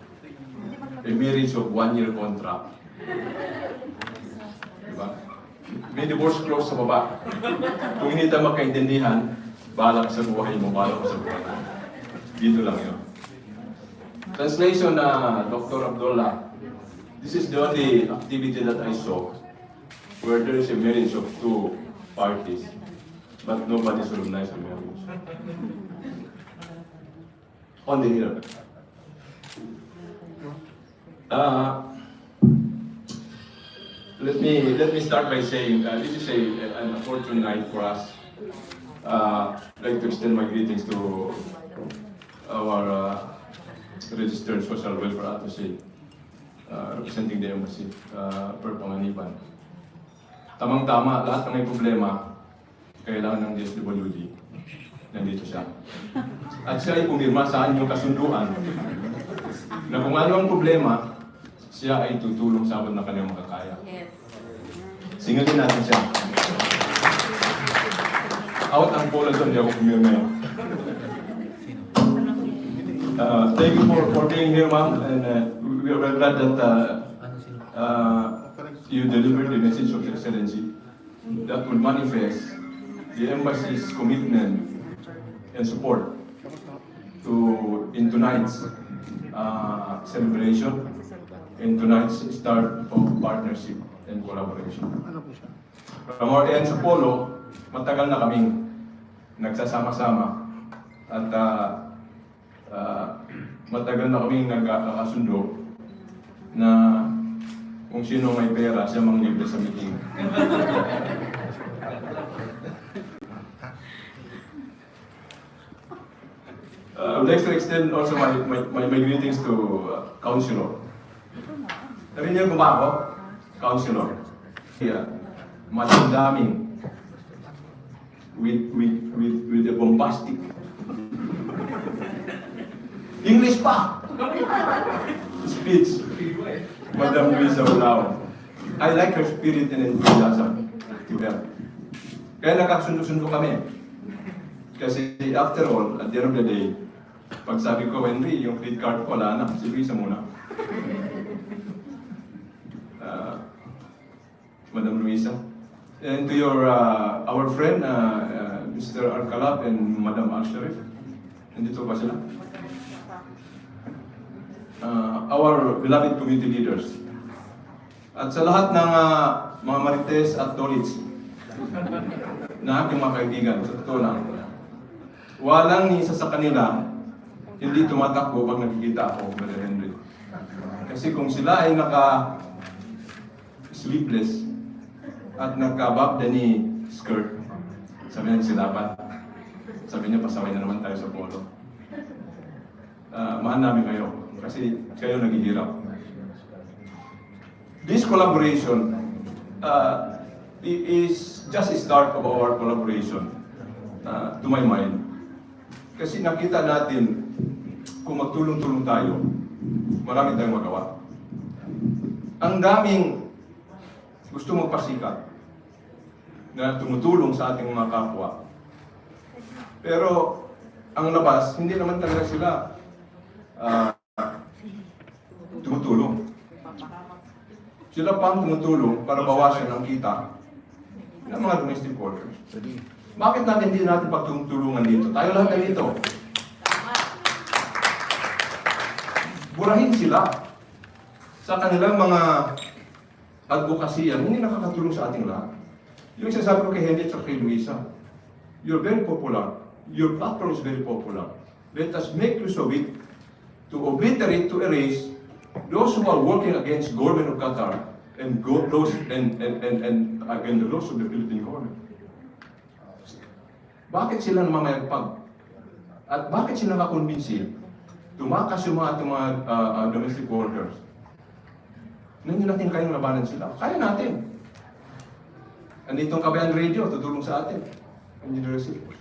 A marriage of 1-year contract. Diba? May divorce clause sa baba. Kung hindi tayo magkaintindihan, bahala ka sa buhay mo, bahala ka sa buhay mo. Dito lang yun. Translation na Dr. Abdullah. This is the only activity that I saw where there is a marriage of 2 parties, but nobody solemnized a marriage. Only here. Let me start by saying this is an opportune night for us. I'd like to extend my greetings to our registered social welfare attaché representing the embassy, Per Panganiban. Tamang-tama, lahat ng may problema, kailangan ng DSWD. Nandito siya. At siya ay pumirma sa inyong kasunduan na kung ano ang problema, siya ay tutulong sa abot na kanyang makakaya. Singilin natin siya. Out ang polo doon, di ako pumirma yun. Thank you for being here, ma'am, and we are glad that you delivered the message of Excellency that will manifest the embassy's commitment and support in tonight's celebration, in tonight's start of partnership and collaboration. From our end sa Polo, matagal na kaming nagsasama-sama at matagal na kaming nagkakasundo na kung sino may pera, siya mang libre sa meeting. I would like to extend also my greetings to Councilor. Narinig ko ba ako? Councilor. Yeah. Matindaming. With a bombastic. English pa! Speech. Madam Luisa Ulao. I like her spirit and enthusiasm to help. Kaya nakasundo-sundo kami. Kasi after all, at the end of the day, pag sabi ko, Henry, yung credit card ko, wala na. Si Luisa muna. Madam Luisa. And to your, our friend, Mr. Arcalap and Madam Al-Sharif. Nandito ba sila? Our beloved community leaders. At sa lahat ng mga Marites at Tolits na aking mga kaibigan, sa totoo lang, walang isa sa kanila hindi tumatakbo pag nakikita ako, Brother Henry. Kasi kung sila ay naka-sleepless at nagka-babda ni skirt, sabi niya silaban. Sabi niya, pasaway na naman tayo sa polo. Mahal namin kayo kasi kayo naghihirap. This collaboration is just a start of our collaboration, to my mind. Kasi nakita natin, kung magtulong-tulong tayo, marami tayong magawa. Ang daming gusto magpasikat na tumutulong sa ating mga kapwa. Pero ang labas, hindi naman talaga sila tumutulong. Sila pang tumutulong para bawasan ang kita ng mga domestic workers. Bakit natin hindi natin pagtulungan dito? Tayo lahat ay dito. Burahin sila sa kanilang mga advokasya, hindi nakakatulong sa ating lahat. Yung sinasabi ko kay Henry at kay Luisa, you're very popular. Your platform is very popular. Let us make use of it to obliterate, to erase those who are working against government of Qatar and those and the laws of the Philippine government. Bakit sila namamayagpag? At bakit sila nakakonbinsi? Tumakas yung mga domestic workers. Na hindi natin kayang labanan sila. Kaya natin. Andito ang Kabayan Radio, tutulong sa atin. Engineer Silvers.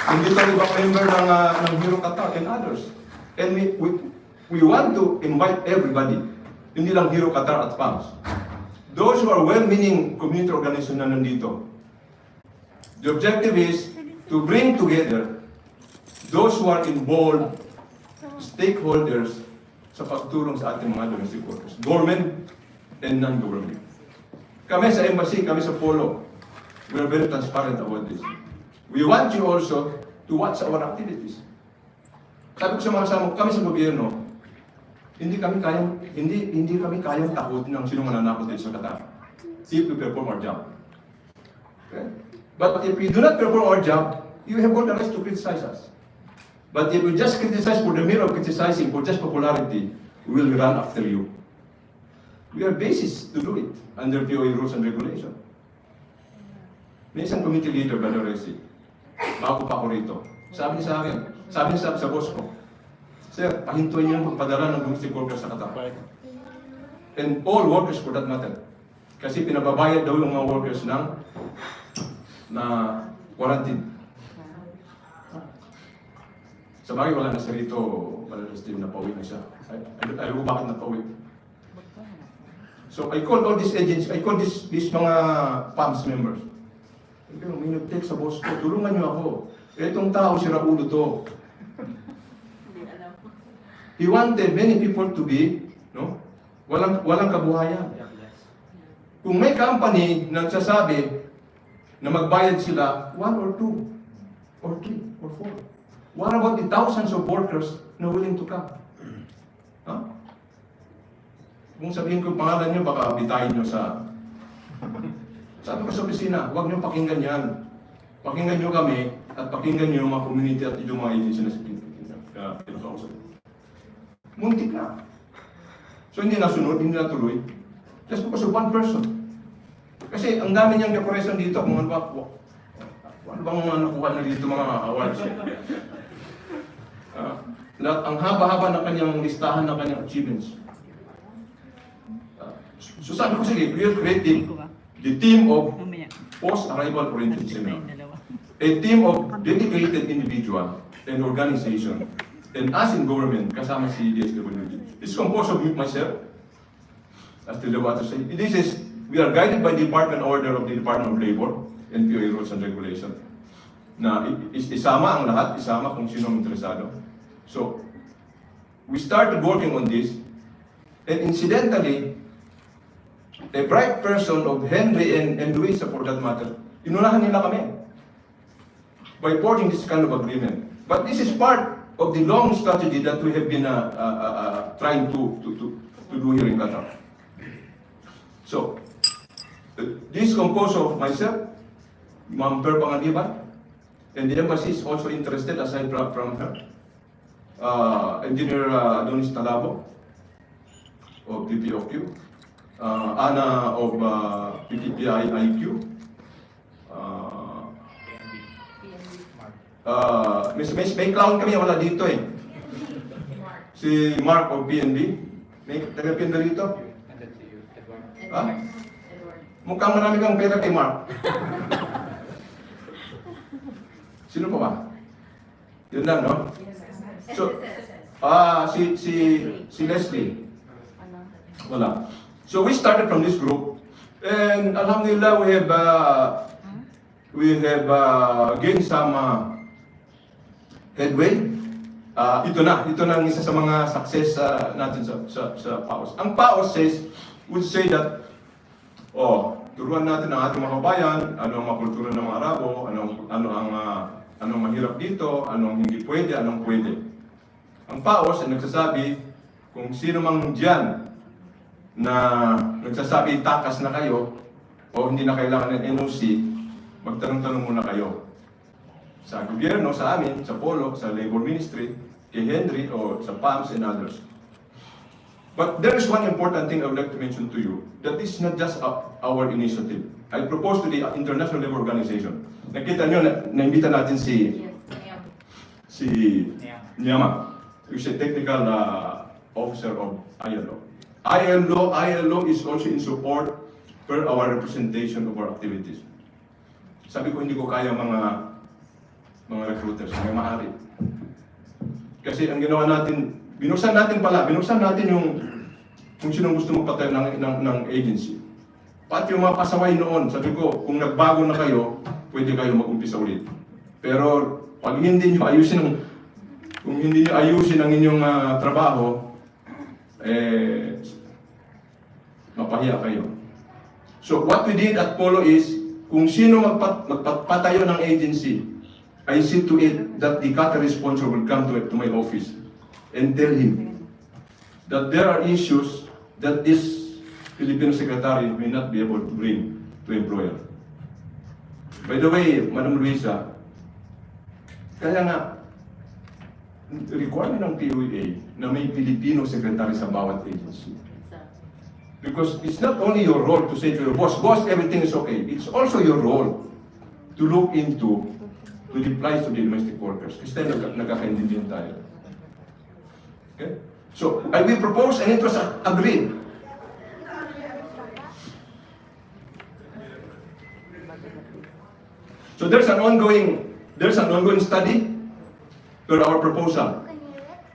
Nandito ang ibang member ng Hero Qatar and others. And we want to invite everybody, hindi lang Hero Qatar at PAMS. Those who are well-meaning community organization na nandito. The objective is to bring together those who are involved, stakeholders, sa pagtulong sa ating mga domestic workers, government and non-government. Kami sa embassy, kami sa Polo, we are very transparent about this. We want you also to watch our activities. Sabi ko sa mga kasama, kami sa gobyerno, hindi kami kayang takutin ng sino mananakot dito sa Qatar. If we perform our job. Okay? But if we do not perform our job, you have all the right to criticize us. But if we just criticize for the mere of criticizing, for just popularity, we will run after you. We are basis to do it under POA rules and regulation. May isang committee leader, Brother Resi, bago pa ako rito. Sabi niya sa akin, sabi niya sa boss ko, Sir, pahintuin niyo ang pagpadala ng domestic workers sa Qatar. And all workers for that matter. Kasi pinababayad daw yung mga workers na quarantine. Sa bagay, wala na siya rito, Brother Steve, napauwi na siya. Alam ko bakit napauwi. So I called all these agents, I called these mga PAMS members. Pero may nag-text sa boss ko, tulungan niyo ako. Itong tao, si Raulo to. He wanted many people to be, walang kabuhayan. Kung may company na nagsasabi na magbayad sila 1 or 2 or 3 or 4, what about the thousands of workers na willing to come? Huh? Kung sabihin ko yung pangalan nyo, baka bitayin nyo sa... Sabi ko sa opisina, huwag nyo pakinggan yan. Pakinggan nyo kami at pakinggan nyo yung mga community at yung mga agency na pinakausap. Muntik na. So hindi nasunod, hindi natuloy. Just because of one person. Kasi ang dami niyang decoration dito, kung ano ba, Ano bang mga nakuha na dito mga awards? Ang haba-haba ng kanyang listahan ng kanyang achievements. So sabi ko, sige, we are creating the team of post-arrival oriented seminar. A team of dedicated individual and organization. And us in government, kasama si DSWD. It's composed of myself, as the Lewato say. We are guided by the Department Order of the Department of Labor and POA Rules and Regulations. Na isama ang lahat, isama kung sino ang interesado. So, we started working on this, and incidentally, a bright person of Henry and Luisa, for that matter, inunahan nila kami by forging this kind of agreement. But this is part of the long strategy that we have been trying to do here in Qatar. So, this is composed of myself, Ma'am Per Panganiban, and the embassy is also interested aside from her. Engineer Adonis Talabo of PPOQ, Ana of PTPI IQ, may clown kami wala dito eh. Si Mark of PNB. May taga-PNB dito? Ha? Mukhang marami kang pera kay Mark. Sino pa ba? Yun lang, no? So, si Leslie. Wala. So we started from this group, and alhamdulillah we have gained some headway. Ito na ang isa sa mga success natin sa PAOS. Ang PAOS would say that, turuan natin ang ating mga kabayan, ano ang mga kultura ng mga Arabo, anong mahirap dito, anong hindi pwede, anong pwede. Ang PAOS ay nagsasabi, kung sino mang dyan na nagsasabi takas na kayo o hindi na kailangan ng NOC, magtanong-tanong muna kayo. Sa gobyerno, sa amin, sa Polo, sa Labor Ministry, kay Henry, o sa PAMS and others. But there is one important thing I would like to mention to you, that this is not just our initiative. I propose to the International Labor Organization. Nakita nyo, naimbita natin si Nyama, who's a technical officer of ILO. ILO is also in support per our representation of our activities. Sabi ko, hindi ko kaya mga recruiters, mga maaari. Kasi ang ginawa natin, binuksan natin yung kung sinong gusto magpatayo ng agency. Pati yung mga pasaway noon, sabi ko, kung nagbago na kayo, pwede kayo mag-umpisa ulit. Pero pag hindi nyo ayusin ang inyong trabaho, mapahiya kayo. So what we did at Polo is, kung sino magpatayo ng agency, I see to it that the Qatari sponsor will come to my office and tell him that there are issues that this Filipino secretary may not be able to bring to employer. By the way, Madam Luisa, kaya nga, requirement ng POA na may Filipino secretary sa bawat agency. Because it's not only your role to say to your boss, everything is okay. It's also your role to look into the plight of the domestic workers. Kasi tayo nagkakaintindihan tayo. Okay? So, I will propose and it was agreed. So there's an ongoing study per our proposal.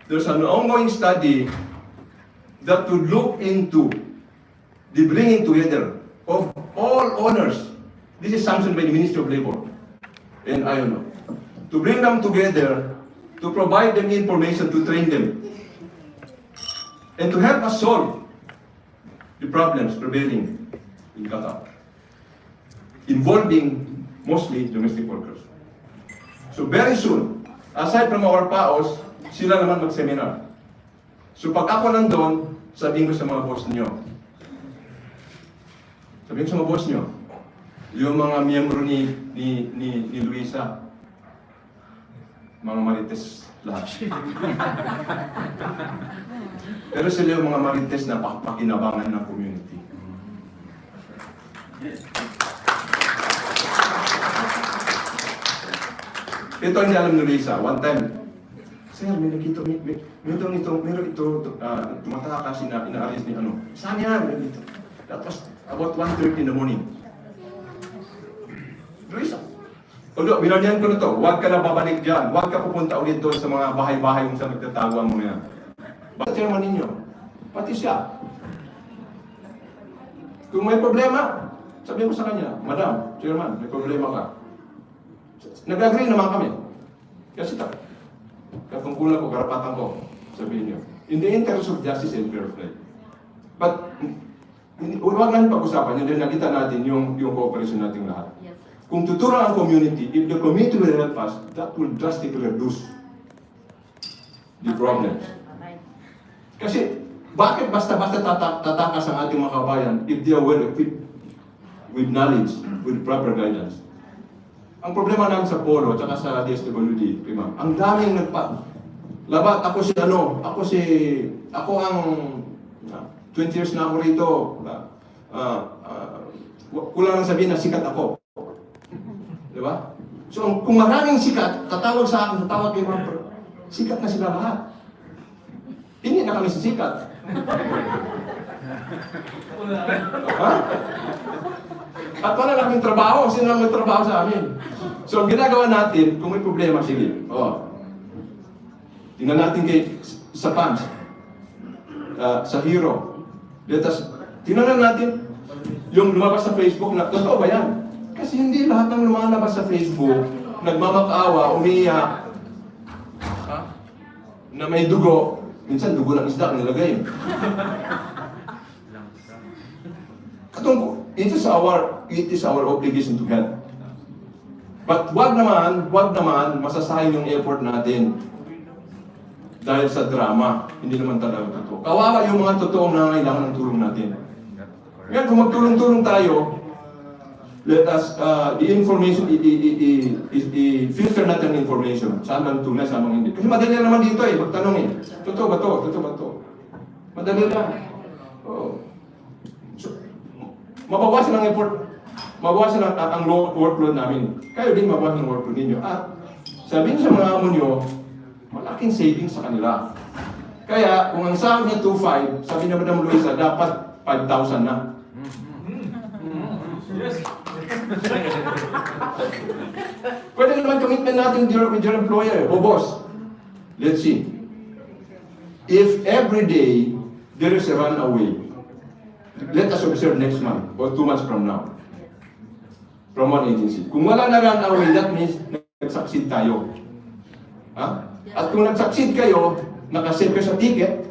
There's an ongoing study that would look into the bringing together of all owners. This is sanctioned by the Ministry of Labor and ILO. To bring them together, to provide them information, to train them, and to help us solve the problems prevailing in Qatar, involving mostly domestic workers. So very soon, aside from our PAOS, sila naman mag-seminar. So pag ako nandun, sabihin ko sa mga boss nyo, yung mga miyembro ni Luisa, mga marites lahat. Pero sila yung mga marites na pakinabangan ng community. Ito ang alam ni Luisa, one time, Sir, may nakita, meron ito, tumatakas, ina-arrest ni ano. Saan yan? Dito. That was about 1:30 in the morning. Luisa, although, binanyan ko na to, huwag ka na babalik dyan, huwag ka pupunta ulit doon sa mga bahay-bahay kung saan nagtatago ang mga yan. Bakit chairman ninyo? Pati siya. Kung may problema, sabihin ko sa kanya, Madam, Chairman, may problema ka. Nag-agree naman kami. Kasi katungkulan ko, karapatan ko, sabihin niyo. In the interest of justice and fair play. But, huwag natin pag-usapan yun, dahil nakita natin yung cooperation natin lahat. Kung tutulong ang community, if the community will help us, that will drastically reduce the problems. Kasi, bakit basta-basta tatakas ang ating mga kabayan if they are well equipped with knowledge, with proper guidance? Ang problema namin sa Polo at sa DSWD, ma'am, ang daming labat, ako ang 20 years na ako rito, kulang lang sabihin na sikat ako. Di ba? So, kung maraming sikat, tatawag sa akin, tatawag kay ma'am, sikat na sila lahat. Hindi na kami sisikat. Ha? At wala na kaming trabaho. Sino lang may trabaho sa amin? So, ang ginagawa natin, kung may problema, sige. Tingnan natin sa Pans, sa Hero. Tingnan natin yung lumabas sa Facebook na, totoo ba yan? Kasi hindi lahat ng lumalabas sa Facebook, nagmamakaawa, umiiyak, na may dugo. Minsan, dugo ng isda ang nilagay. It is our obligation to help. But wag naman masasayang yung effort natin dahil sa drama. Hindi naman talaga totoo. Kawawa yung mga totoong nangangailangan ng tulong natin. Ngayon, kung magtulong-tulong tayo, let us, the information, i-filter natin ang information. Saan ang tunay, saan ang hindi. Kasi madali naman dito magtanong totoo ba to? Totoo ba to? Madali lang. So, mabawasan ang effort, mabawasan ang workload namin. Kayo din mabawasan ang workload ninyo. At sabihin sa mga amo nyo, malaking savings sa kanila. Kaya, kung ang sahod niya 2,500, sabi na Madam Luisa, dapat 5,000 na. Yes. Pwede naman commitment natin with your employer. Boss, let's see. If every day there is a runaway, let us observe next month or 2 months from now from one agency. Kung wala na runaway, that means nag-succeed tayo. Ha? At kung nag-succeed kayo, nakasave kayo sa ticket,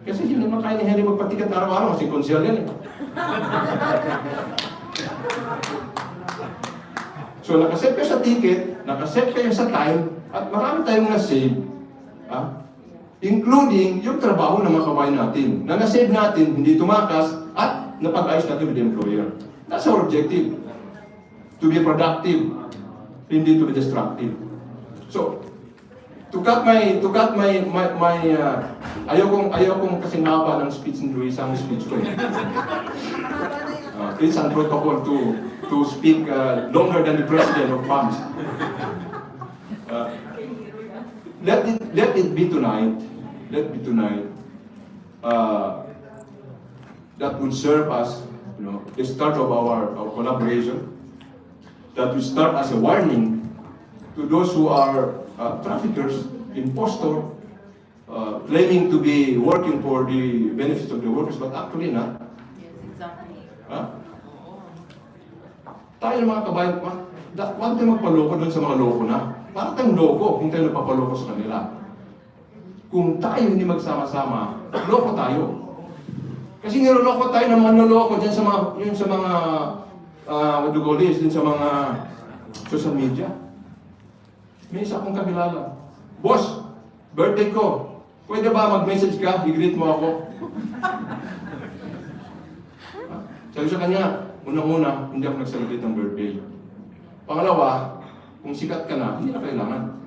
kasi yun naman kaya ni Henry magpatikat na araw-araw, kasi konsyal yan So, nakasave kayo sa ticket, nakasave kayo sa time, at marami tayong na-save, including yung trabaho ng mga kabayan natin. Na na-save natin, hindi tumakas, at napag-ayos natin with the employer. That's our objective. To be productive, hindi to be destructive. So, to cut my ayaw kong kasing haba ng speech ni Luisa ang speech ko. It's un protocol to speak longer than the president of PAMS. Let it be tonight. That would serve as, the start of our collaboration. That will start as a warning to those who are traffickers, impostor, claiming to be working for the benefits of the workers, but actually not. Yes, exactly. Tayo mga kabayan, huwag tayo magpaloko doon sa mga loko na. Para tayong loko kung tayo nagpapaloko sa kanila. Kung tayo hindi magsama-sama, loko tayo. Kasi niloloko tayo ng mga niloloko dyan sa mga what do you call this, din sa mga social media. May isa akong kakilala. Boss, birthday ko. Pwede ba mag-message ka? I-greet mo ako. Sabi sa kanya, unang-una, hindi ako nag-celebrate ng birthday. Pangalawa, kung sikat ka na, hindi na kailangan.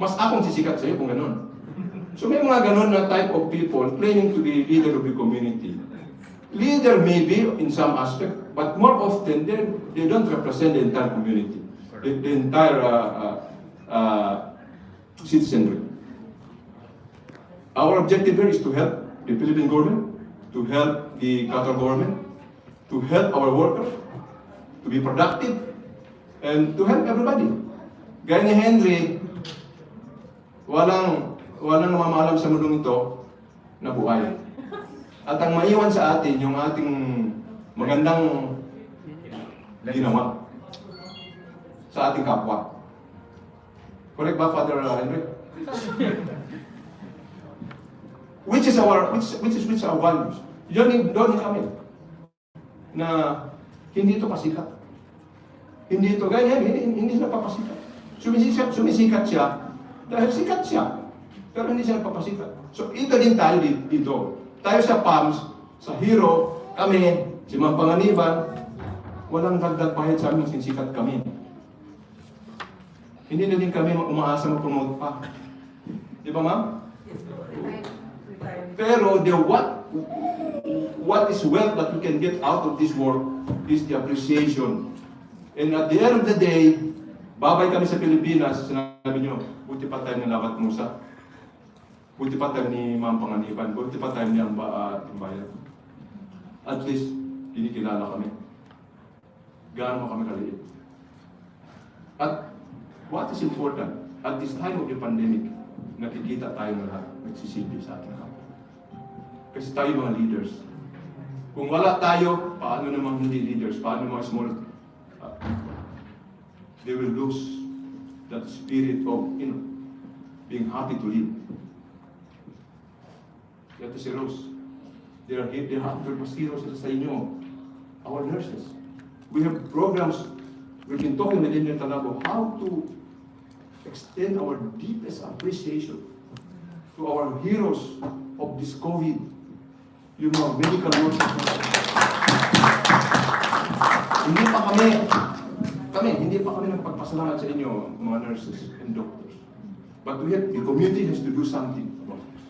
Mas akong sisikat sa'yo kung ganun. So may mga ganun na type of people claiming to be leader of the community. Leader may be in some aspect, but more often they don't represent the entire community. the entire citizenry. Our objective here is to help the Philippine government, to help the Qatar government, to help our workers, to be productive, and to help everybody. Gaya ni Henry, walang namamalam sa mundong ito na buhay. At ang maiwan sa atin, yung ating magandang ginawa sa ating kapwa. Correct ba, Father Henry? Which is our values. Doon kami na hindi ito pasikat. Hindi ito ganyan, hindi sila papasikat. Sumisikat siya dahil sikat siya. Pero hindi siya papasikat. So ito din tayo dito. Tayo sa PAMS, sa Hero, kami, si Ma'am Panganiban, walang dagdag pahit sa amin, sinsikat kami. Hindi na din kami umaasa mag-promote pa. Di ba, ma'am? Pero what is wealth that we can get out of this work is the appreciation. And at the end of the day, babay kami sa Pilipinas, sinabi nyo, buti pa tayo ni Labat Musa, buti pa tayo ni Ma'am Panganiban, buti pa tayo ni Bayan. At least, kinikilala kami. Gaano kami kaliit. At what is important, at this time of the pandemic, nakikita tayo na lahat nagsisilbi sa ating kapwa. Kasi tayo mga leaders. Kung wala tayo, paano namang hindi leaders? Paano mga small? They will lose that spirit of, being happy to live. Ito si Rose. They are happy heroes sa inyo. Our nurses. We have programs. We've been talking with Indian Talabo how to extend our deepest appreciation to our heroes of this COVID, yung mga medical workers. Hindi pa kami nagpagpasalamat sa inyo, mga nurses and doctors. But the community has to do something about this.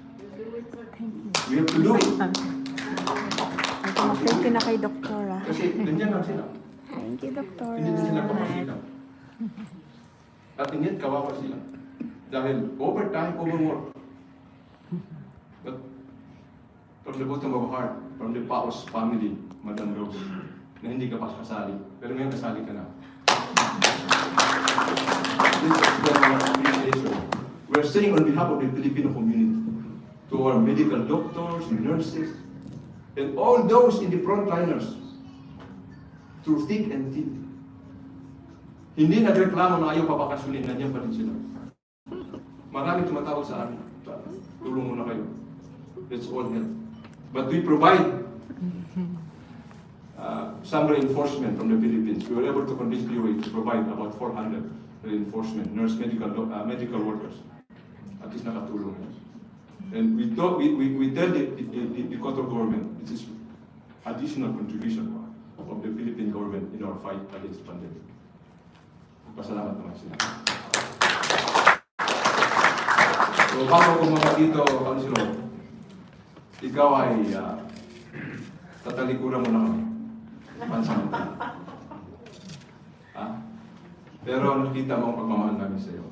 We have to do it. Thank you na kay Doktora. Kasi ganyan lang sila. Thank you, Doktora. Hindi din sila papasikat. At hindi kawawa sila. Dahil overtime, overwork. But from the bottom of our heart, from the Paos family, Madam Rose, na hindi ka pa kasali. Pero ngayon kasali ka na. This is our appreciation. We are saying on behalf of the Filipino community, to our medical doctors, nurses, and all those in the frontliners, through thick and thin. Hindi nagreklamo na ayaw papakasulin, nandiyan pa rin sila. Marami tumatawag sa amin. Tulong muna kayo. Let's all help. But we provide some reinforcement from the Philippines. We were able to convince DOH to provide about 400 reinforcement, medical workers. At least nakatulong. And we tell the Qatar government, this is additional contribution of the Philippine government in our fight against the pandemic. Pasalamat naman sila. So, bago kung mga dito, Councilor, ikaw ay tatalikuran mo na kami. Pansamantala. Pero nakita mo ang pagmamahal namin sa iyo.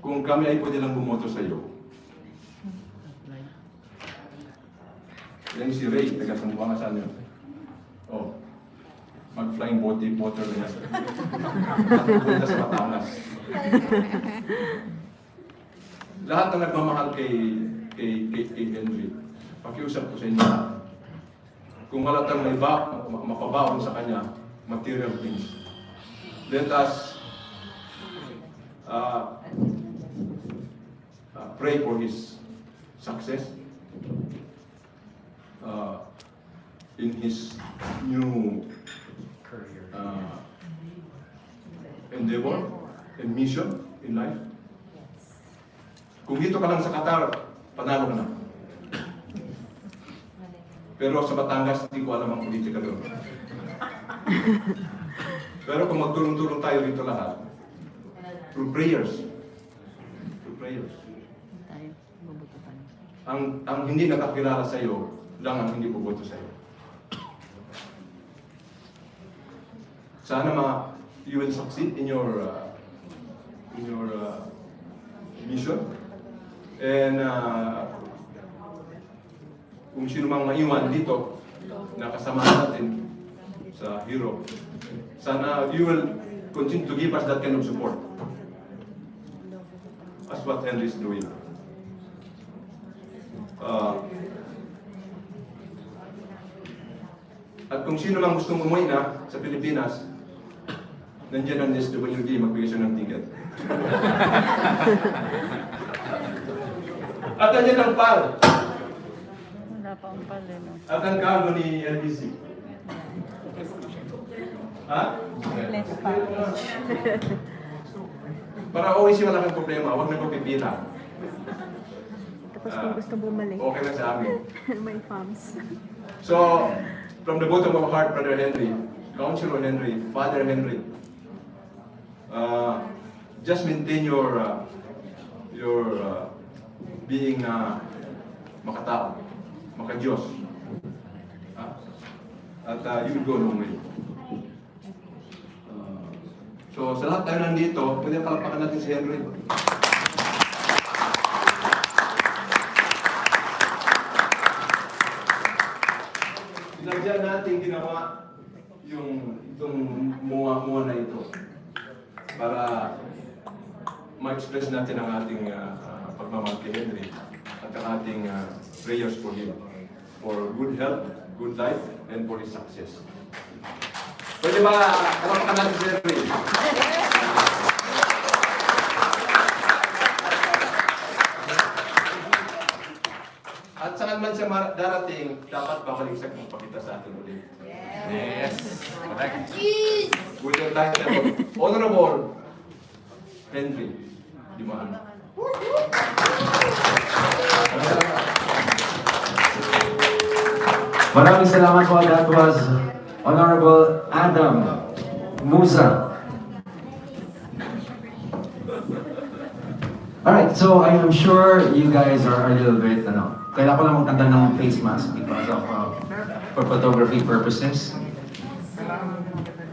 Kung kami ay pwede lang bumoto sa iyo, yan si Ray, taga-Sambuanga sa amin. Oh, mag-flying water na yan. At pupunta sa Batangas. Lahat ng nagmamahal kay Henry, pakiusap ko sa inyo. Kung wala tayong mapabaon sa kanya, material things, let us pray for his success in his new endeavor and mission in life. Kung dito ka lang sa Qatar, panalo ka na. Pero sa Batangas, hindi ko alam ang politika doon. Pero kung magtulong-tulong tayo dito lahat, through prayers, ang hindi nakakilala sa iyo, lang ang hindi boboto sa iyo. sana you will succeed in your mission. And kung sino mang maiwan dito na kasama natin sa Hero, sana you will continue to give us that kind of support. As what Henry is doing. At kung sino mang gustong umuwi na sa Pilipinas, nandiyan ang SWD, magbigay siya ng ticket. At nandiyan ang PAL. Wala pa ang pala, no? At ang kamo ni LBC. Ha? Let's package. Para always yung wala kang problema, huwag na pipila. Tapos kung gusto bumalik, Okay lang sa amin. may farms. So, from the bottom of our heart, Brother Henry, Councilor Henry, Father Henry, just maintain your being makatao, makadiyos. At you will go a long way. So, sa lahat tayo nandito, pwede palapakan natin si Henry. Sinadya natin ginawa itong muwa na ito para ma-express natin ang ating pagmamahal kay Henry at ang ating prayers for him, for good health, good life, and for his success. Pwede ba kalapakan natin si Henry? At saan man siya darating, dapat babalik siya kung pakita sa atin ulit. Yes. Correct. With the title of Honorable Henry Dimaan. Maraming salamat po. That was Honorable Adam Musa. Alright, so I am sure you guys are a little bit, kailangan ko lang magtanggal ng face mask because of, for photography purposes.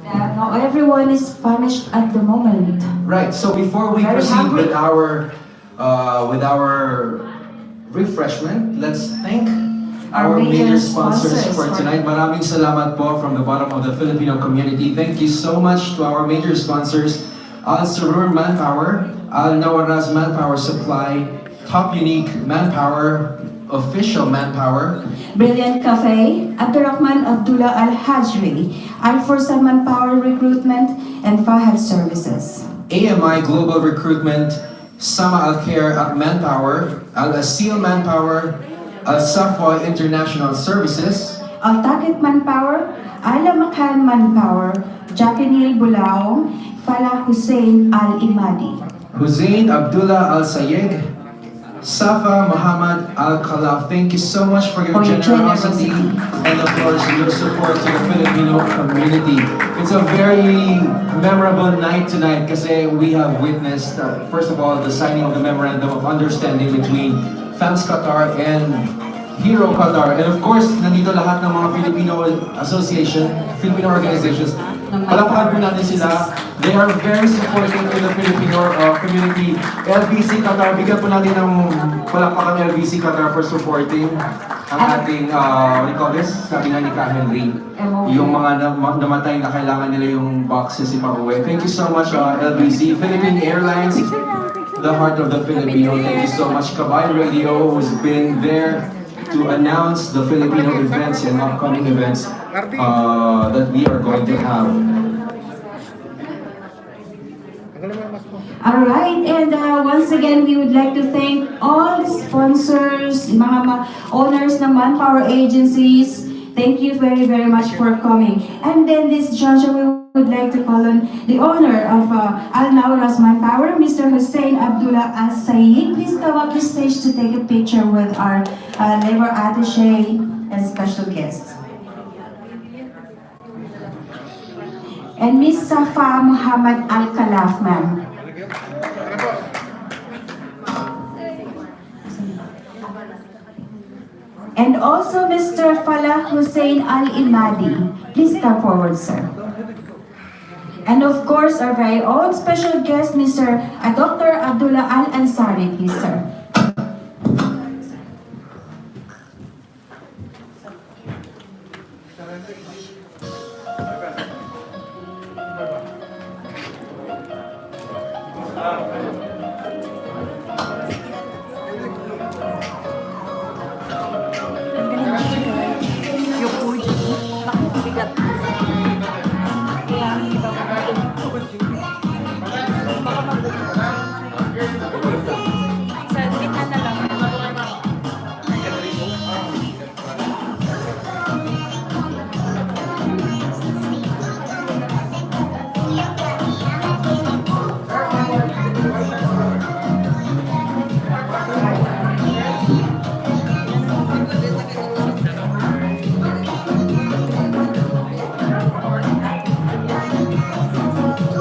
Now everyone is famished at the moment. Right, so before we Very proceed hungry. with our refreshment, let's thank Our our major major sponsors sponsors for for- tonight. Maraming salamat po from the bottom of the Filipino community. Thank you so much to our major sponsors, Al Surur Manpower, Al Nawaraz Manpower Supply, Top Unique Manpower, Official Manpower, Brilliant Cafe, Abdurrahman Abdullah Al-Hajri, Al-Fursa Manpower Recruitment, and Fahad Services. AMI Global Recruitment, Sama Al-Khair Manpower, Al-Asil Manpower, Al-Safwa International Services, Al-Takit Manpower, Al-Makan Manpower, Jackie Neil Bulao, Falah Hussein Al-Imadi. Hussein Abdullah Al-Sayeg, Safa Muhammad Al-Khalaf. Thank you so much for your For your generosity generosity. and of course your support to the Filipino community. It's a very memorable night tonight kasi we have witnessed, first of all, the signing of the Memorandum of Understanding between FAMS Qatar and Hero Qatar. And of course, nandito lahat ng mga Filipino Filipino organizations. Palakpakan po natin sila. They are very supportive to the Filipino community. LBC Qatar, bigyan po natin ng palakpakan LBC Qatar for supporting ang ating, what do you call this? Sabi nga ni Ka Henry, yung mga namatay na kailangan nila yung boxes ipauwi. Thank you so much, LBC. Philippine Airlines, the heart of the Filipino. Thank you so much, Kabayan Radio, who's been there to announce the Filipino events and upcoming events that we are going to have. Alright, and once again, we would like to thank all the sponsors, mga owners ng manpower agencies. Thank you very, very much for coming. And then this juncture, we would like to call on the owner of Al Nawaraz Manpower, Mr. Hussein Abdullah Al-Sayed. Please come up the stage to take a picture with our labor attaché and special guests. And Miss Safa Muhammad Al-Khalaf, ma'am. And also Mr. Falah Hussein Al-Imadi. Please come forward, sir. And of course, our very own special guest, Mr. Dr. Abdullah Al-Ansari, please, sir. Yung food, bakit bigat? Kaya ang iba sa gitna na lang.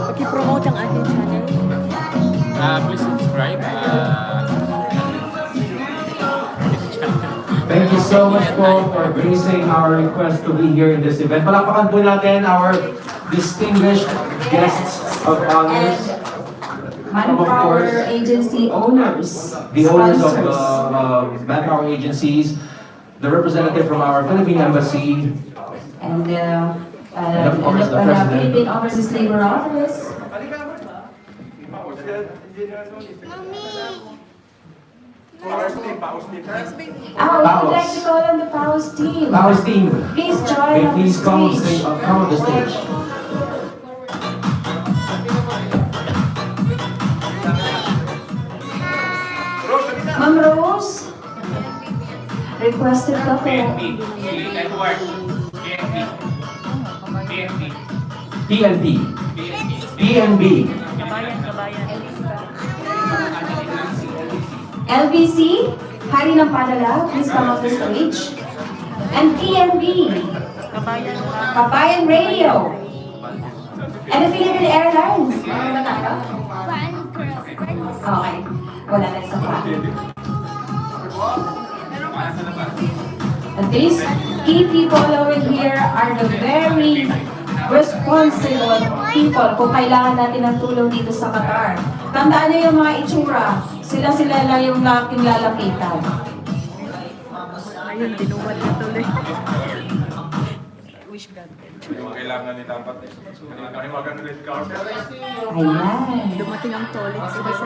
Pag-promote ang ating channel. Please subscribe. Thank you so much po for gracing our request to be here in this event. Palakpakan po natin our distinguished guests of honors. Manpower agency owners, The owners of sponsors, manpower agencies, the representative from our Philippine Embassy, and of course, the president. Philippine Overseas Labor Office. We would like to call on the PAOS team. Paus team. Please join Okay, on the please come stage. on the stage. Ma'am Rose, requested ka po. PNP. PNB. LBC, Hari ng Padala, please come off the stage. And PNB, Kabayan Radio. And the Philippine Airlines. Okay, wala na isa pa. And these key people over here are the very responsible people kung kailangan natin ng tulong dito sa Qatar. Tandaan niyo yung mga itsura. Sila lang yung aking lalapitan. Ayun, tinuwal na tuloy. Wish God. Kailangan ni dapat eh. Kailangan maganda red carpet. Ayan. Dumating ang toilets kasi.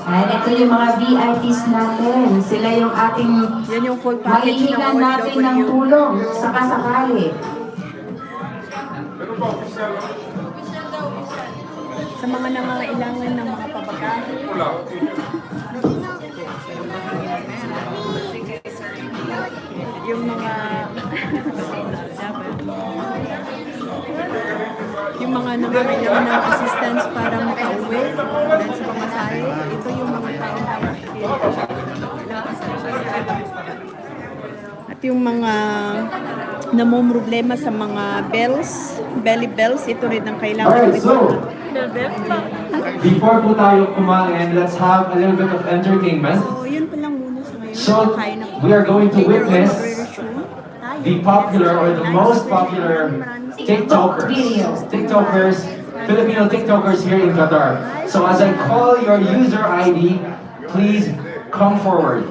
Ayan, ito yung mga VIPs natin. Sila yung ating Yan yung full package ng maiingan natin ng OFW. tulong sakasakali. Sa mga nangangailangan ng mga pabagahe. Yung mga yung mga nangangailangan ng assistance para makauwi dahil sa pamasahe. Ito yung mga tao at yung mga namumroblema sa mga belly bells, ito rin ang kailangan. Alright, so, before po tayo kumain, let's have a little bit of entertainment. So, yun pa lang muna sa ngayon. So, Kain na po. we are going to Later on, witness mag-re-resume tayo. the popular or the most popular TikTokers, Filipino TikTokers here in Qatar. So as I call your user ID, please come forward.